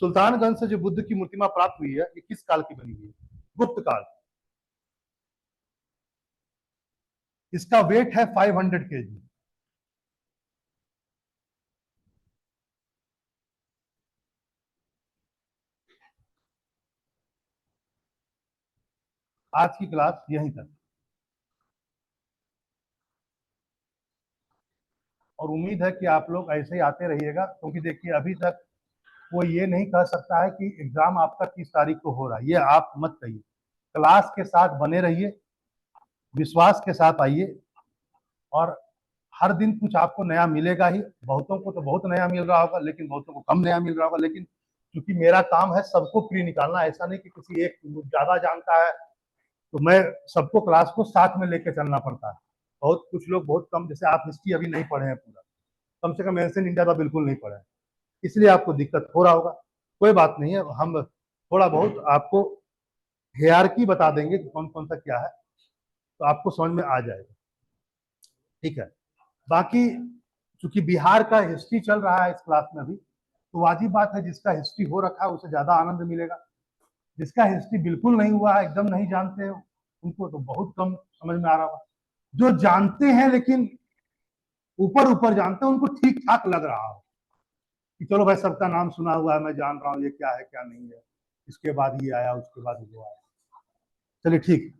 S1: सुल्तानगंज से जो बुद्ध की मूर्तिमा प्राप्त हुई है, ये किस काल की बनी हुई है? गुप्त काल। इसका वेट है 500 kg। आज की क्लास यहीं तक, और उम्मीद है कि आप लोग ऐसे ही आते रहिएगा, क्योंकि देखिए अभी तक वो ये नहीं कह सकता है कि एग्जाम आपका किस तारीख को हो रहा है, ये आप मत कहिए। क्लास के साथ बने रहिए, विश्वास के साथ आइए, और हर दिन कुछ आपको नया मिलेगा ही। बहुतों को तो बहुत नया मिल रहा होगा, लेकिन बहुतों को कम नया मिल रहा होगा, लेकिन क्योंकि मेरा काम है सबको फ्री निकालना, ऐसा नहीं कि किसी एक ज्यादा जानता है तो मैं सबको क्लास को साथ में लेके चलना पड़ता है। बहुत कुछ लोग बहुत कम, जैसे आप हिस्ट्री अभी नहीं पढ़े हैं पूरा, कम से कम एंशिएंट इंडिया का बिल्कुल नहीं पढ़े हैं, इसलिए आपको दिक्कत हो रहा होगा। कोई बात नहीं है, हम थोड़ा बहुत आपको हियरार्की बता देंगे कि कौन कौन सा क्या है, तो आपको समझ में आ जाएगा। ठीक है। बाकी चूंकि बिहार का हिस्ट्री चल रहा है इस क्लास में अभी, तो वाजिब बात है जिसका हिस्ट्री हो रखा है उसे ज्यादा आनंद मिलेगा। जिसका हिस्ट्री बिल्कुल नहीं हुआ है, एकदम नहीं जानते, उनको तो बहुत कम समझ में आ रहा होगा। जो जानते हैं लेकिन ऊपर ऊपर जानते हैं, उनको ठीक ठाक लग रहा हो कि चलो भाई सबका नाम सुना हुआ है, मैं जान रहा हूँ ये क्या है क्या नहीं है, इसके बाद ये आया, उसके बाद वो आया। चलिए ठीक।